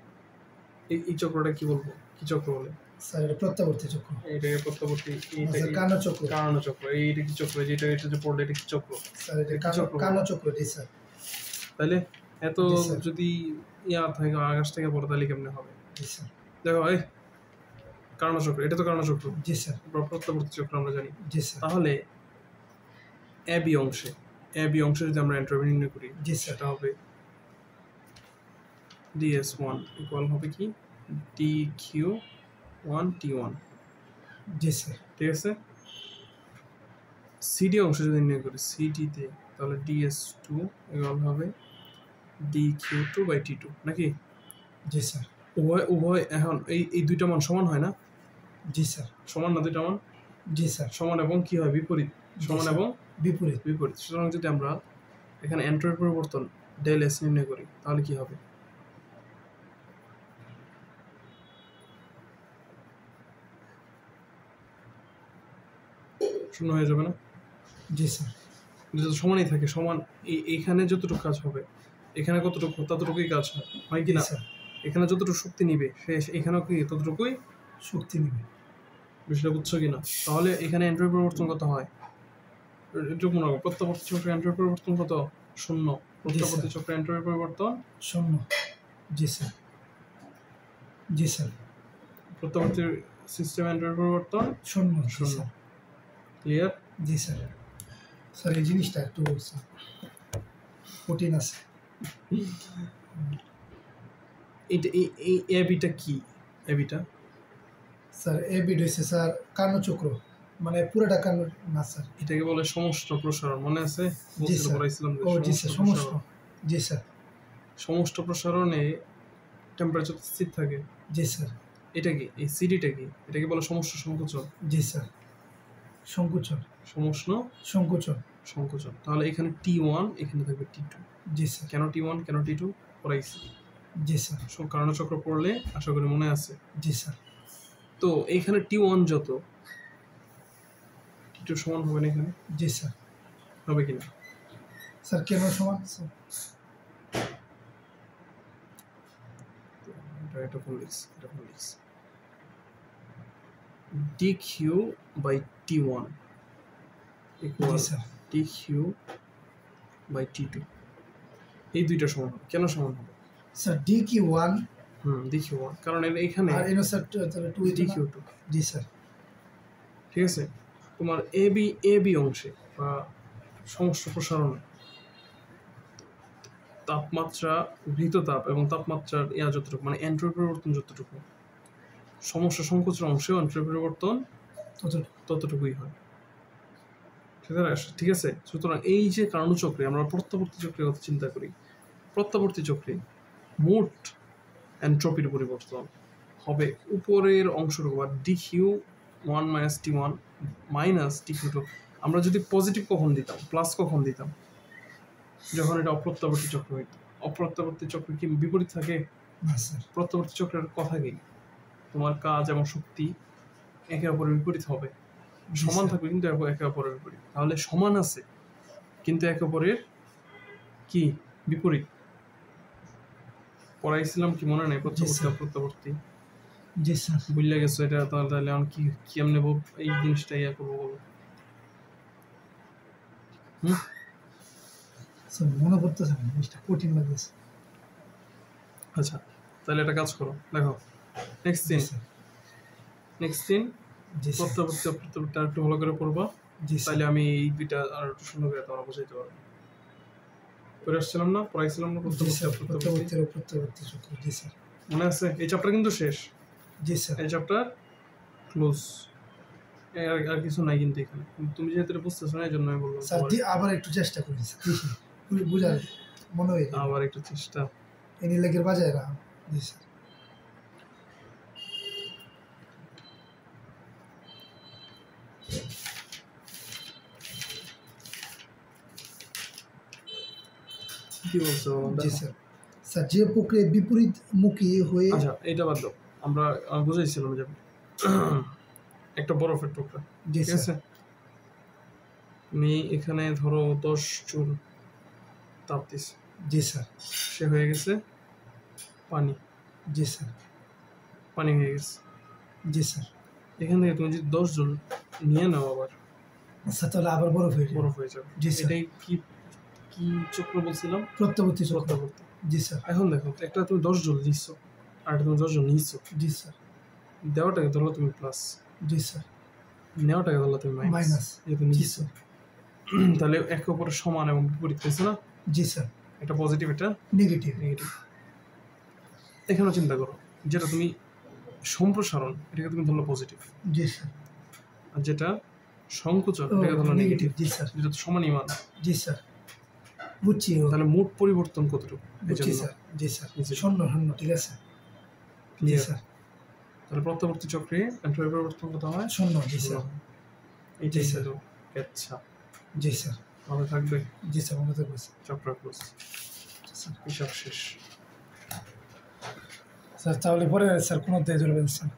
Speaker 2: এই চক্রটা কি বলবো? কি চক্র বলে?
Speaker 1: স্যার এটা প্রত্যাবর্তী চক্র।
Speaker 2: এইটাকে প্রত্যাবর্তী, এইটা
Speaker 1: স্যার কার্ণ চক্র।
Speaker 2: কারণ চক্র। এইটা কি চক্র? যেটা এটা যে পড়লে এটা কি চক্র?
Speaker 1: স্যার এটা কার্ণ চক্র। জি স্যার।
Speaker 2: তাহলে এত
Speaker 1: জি, স্যার।
Speaker 2: যদি ইয়ার থাকে আকাশ থেকে পড়ে তাহলে কেমনে হবে?
Speaker 1: জি স্যার।
Speaker 2: দেখো এই কারণ চক্র, এটা তো কারণ চক্র।
Speaker 1: জি স্যার।
Speaker 2: প্রত্যাবর্তী চক্র আমরা জানি।
Speaker 1: জি স্যার।
Speaker 2: তাহলে এবি অংশে যদি আমরা এন্ট্রপি নির্ণয় করি,
Speaker 1: জি স্যার।
Speaker 2: সেটা হবে ds1 ইকুয়াল হবে কি dq1 t1।
Speaker 1: জি স্যার।
Speaker 2: ঠিক আছে, সিডি অংশ যদি নির্ণয় করি সিডি তে, তাহলে ds2 ইকুয়াল হবে dq2 বাই t2 নাকি?
Speaker 1: জি স্যার।
Speaker 2: উভয় এখন এই দুইটা মান সমান হয় না?
Speaker 1: জি স্যার।
Speaker 2: সমান না দুইটা মান?
Speaker 1: জি স্যার।
Speaker 2: সমান এবং কি হয়? বিপরীত। সমান
Speaker 1: স্যার।
Speaker 2: এবং
Speaker 1: বিপরীত।
Speaker 2: বিপরীত। সুতরাং যদি আমরা এখানে এন্ট্রপি পরিবর্তন ডেল এস নির্ণয় করি তাহলে কি হবে? শূন্য হয়ে যাবে না?
Speaker 1: জি স্যার।
Speaker 2: যদি সমানই থাকে, সমান এইখানে যতটুকু কাজ হবে এখানে কতটুকু ততটুকুই কাজ হয় কি
Speaker 1: জি
Speaker 2: না?
Speaker 1: স্যার।
Speaker 2: এখানে যতটুকু শক্তি নিবে সে এখানেও কি ততটুকুই
Speaker 1: শক্তি নেবে।
Speaker 2: বিষয়টা বুঝছো কিনা? তাহলে এখানে এন্ট্রপি পরিবর্তন কত হয়? একটু মনে রাখো, প্রত্যাবর্তী চক্রে এন্ট্রপি পরিবর্তন কত? শূন্য। প্রত্যাবর্তী চক্রে এন্ট্রপি পরিবর্তন
Speaker 1: শূন্য। জি স্যার। জি স্যার।
Speaker 2: প্রত্যাবর্তী সিস্টেম এন্ট্রপি পরিবর্তন
Speaker 1: শূন্য। জি
Speaker 2: শূন্য।
Speaker 1: স্যার।
Speaker 2: ক্লিয়ার?
Speaker 1: জি স্যার। স্যার এই জিনিসটা একটু কঠিন আছে।
Speaker 2: এটা এই এবিটা কি? এবিটা
Speaker 1: স্যার এ বিট হয়েছে স্যার কার্ণচক্র, মানে পুরোটা কার্ণ না স্যার।
Speaker 2: এটাকে বলে সমষ্ট প্রসারণ, মনে আছে?
Speaker 1: জি স্যার।
Speaker 2: পড়াইছিলাম যে
Speaker 1: ও জি স্যার, সমস্ত। জি স্যার।
Speaker 2: সমষ্ট প্রসারণে টেম্পারেচার স্থির থাকে।
Speaker 1: জি স্যার।
Speaker 2: এটা কি? এই সিডিটা কি? এটাকে বলে সমষ্ট সংকোচন।
Speaker 1: জি স্যার। সংকোচন।
Speaker 2: সমষ্ণ
Speaker 1: সংকোচন।
Speaker 2: সংকোচন। তাহলে এখানে T1, এখানে থাকবে T2।
Speaker 1: জি স্যার।
Speaker 2: কেন T1 কেন T2 পড়াইছি।
Speaker 1: জি স্যার।
Speaker 2: কারণচক্র পড়লে আশা করি মনে আছে।
Speaker 1: জি স্যার।
Speaker 2: তো এইখানে T1 যত T2 সমান হবে না এখানে?
Speaker 1: জি স্যার।
Speaker 2: হবে কিনা?
Speaker 1: স্যার কেন সমান স্যার?
Speaker 2: এটা ভুল লিখছি। dq by T1 equal
Speaker 1: G sir.
Speaker 2: dq by T2। এই দুইটা সমান হবে। কেন সমান হবে?
Speaker 1: স্যার dq1
Speaker 2: dq1, কারণ এখানে
Speaker 1: আর এনো স্যার তাহলে 2
Speaker 2: dq2।
Speaker 1: জি স্যার।
Speaker 2: ঠিক আছে, তোমার এবি অংশে বা সমষ্ট প্রসারণে তাপমাত্রা, গৃহীত তাপ এবং তাপমাত্রার যতটুকু, মানে এন্ট্রপি পরিবর্তন যতটুকু, সমস্ত সংকোচন অংশেও এন্ট্রপি পরিবর্তন ততটুকুই হয়। ঠিক আছে, সুতরাং এই যে কার্ণচক্রে আমরা প্রত্যাবর্তী চক্রের কথা চিন্তা করি, প্রত্যাবর্তী চক্রে মোট এন্ট্রপির পরিবর্তন হবে উপরের অংশটুকু বা dq1 - t1 - dq2। আমরা যদি পজিটিভ কখন দিতাম, প্লাস কখন দিতাম? যখন এটা অপ্রত্যাবর্তী চক্র হইত। অপ্রত্যাবর্তী চক্র কি বিপরীত থাকে?
Speaker 1: না স্যার।
Speaker 2: প্রত্যাবর্তী চক্রের কথা কি? তোমার কাজ এবং শক্তি একে অপরের বিপরীত হবে। সমান থাকবে কিন্তু একে অপরের বিপরীত। তাহলে সমান আছে কিন্তু একে অপরের কি বিপরীত। পড়াইছিলাম কি মনে নাই? প্রত্যাবর্তী অপ্রত্যাবর্তী।
Speaker 1: জি স্যার।
Speaker 2: বুঝলে গেছো এটা? তাহলে এখন কি কেমনে এই জিনিসটা করবো বলো?
Speaker 1: স্যার মনে পড়তেছে না, জিনিসটা কঠিন লাগতেছে।
Speaker 2: আচ্ছা, তাহলে একটা কাজ করো, দেখো নেক্সট দিন প্রত্যাবর্তী অপ্রত্যাবর্তী আর একটু ভালো করে পড়বা। তাহলে আমি এই দুইটা আর একটু সুন্দর করে তোমরা বুঝাইতে পারবো। পড়ে আসছিলাম না, পড়াইছিলাম না
Speaker 1: প্রত্যাবর্তী চক্র। জি স্যার।
Speaker 2: মনে আছে? এই চ্যাপ্টার কিন্তু শেষ।
Speaker 1: জি স্যার।
Speaker 2: এই চ্যাপ্টার ক্লোজ। আর কিছু নাই কিন্তু এখানে। তুমি যেহেতু বুঝতেছো না এই জন্য আমি বললাম
Speaker 1: স্যার আবার একটু চেষ্টা করি স্যার, বুঝার মনে হয়
Speaker 2: আবার একটু চেষ্টা।
Speaker 1: এনি লেগের বাজায় না। জি স্যার।
Speaker 2: কি বলছো?
Speaker 1: জি স্যার। স্যার যে প্রক্রিয়া বিপরীতমুখী হয়ে,
Speaker 2: আচ্ছা এটা বাদ দাও, আমরা বুঝাইছিলাম যে একটা বরফের টুকরা, ঠিক আছে, তুমি এখানে ধরো 10 জুল তাপ দিছে।
Speaker 1: জি স্যার।
Speaker 2: সে হয়ে গেছে পানি।
Speaker 1: জি স্যার।
Speaker 2: পানি হয়ে গেছে।
Speaker 1: জি স্যার।
Speaker 2: এখান থেকে তুমি যদি 10 জন নিয়ে নাও আবার
Speaker 1: আচ্ছা তাহলে আবার বরফ হয়ে যাবে।
Speaker 2: বরফ হয়ে যাবে।
Speaker 1: জি স্যার।
Speaker 2: এটাই কি কি চক্র বলছিলাম?
Speaker 1: প্রত্যাবর্তী চক্র।
Speaker 2: প্রত্যাবর্তী।
Speaker 1: জি স্যার।
Speaker 2: এখন দেখো একটা তুমি 10 জন দিচ্ছ আর একটা তুমি 10 জন নিচ্ছ,
Speaker 1: জি স্যার।
Speaker 2: দেওয়াটাকে ধরো তুমি প্লাস,
Speaker 1: জি স্যার।
Speaker 2: নেওয়াটাকে ধরো তুমি মাইনাস,
Speaker 1: মাইনাস।
Speaker 2: যেহেতু
Speaker 1: জি
Speaker 2: নিচ্ছ।
Speaker 1: স্যার।
Speaker 2: তাহলে একে অপরের সমান এবং বিপরীত হয়েছে না?
Speaker 1: জি স্যার।
Speaker 2: এটা পজিটিভ, এটা
Speaker 1: নেগেটিভ।
Speaker 2: নেগেটিভ। এখানেও চিন্তা করো, যেটা তুমি সম্প্রসারণ এটাকে তুমি ধরলো পজিটিভ,
Speaker 1: জি স্যার।
Speaker 2: আর যেটা সংকোচন এটাকে ধরলো নেগেটিভ।
Speaker 1: জি স্যার।
Speaker 2: যেটা তো সমানই মান।
Speaker 1: জি স্যার। বুঝছি।
Speaker 2: তাহলে মোট পরিবর্তন কতটুকু?
Speaker 1: বুঝছি স্যার। জি স্যার।
Speaker 2: জি।
Speaker 1: শূন্য শূন্য, ঠিক আছে। জি স্যার।
Speaker 2: তাহলে প্রত্যাবর্তী চক্রে এন্ট্রপি পরিবর্তন কত হয়?
Speaker 1: শূন্য। জি স্যার।
Speaker 2: এইটাই
Speaker 1: স্যার।
Speaker 2: ছিল। আচ্ছা,
Speaker 1: জি স্যার।
Speaker 2: ভালো থাকবে।
Speaker 1: জি স্যার, মনে থাকবে স্যার।
Speaker 2: চ্যাপ্টার ক্লোজ, হিসাব শেষ।
Speaker 1: স্যার তাহলে পরে স্যার কোনো দিয়ে ধরবেন স্যার।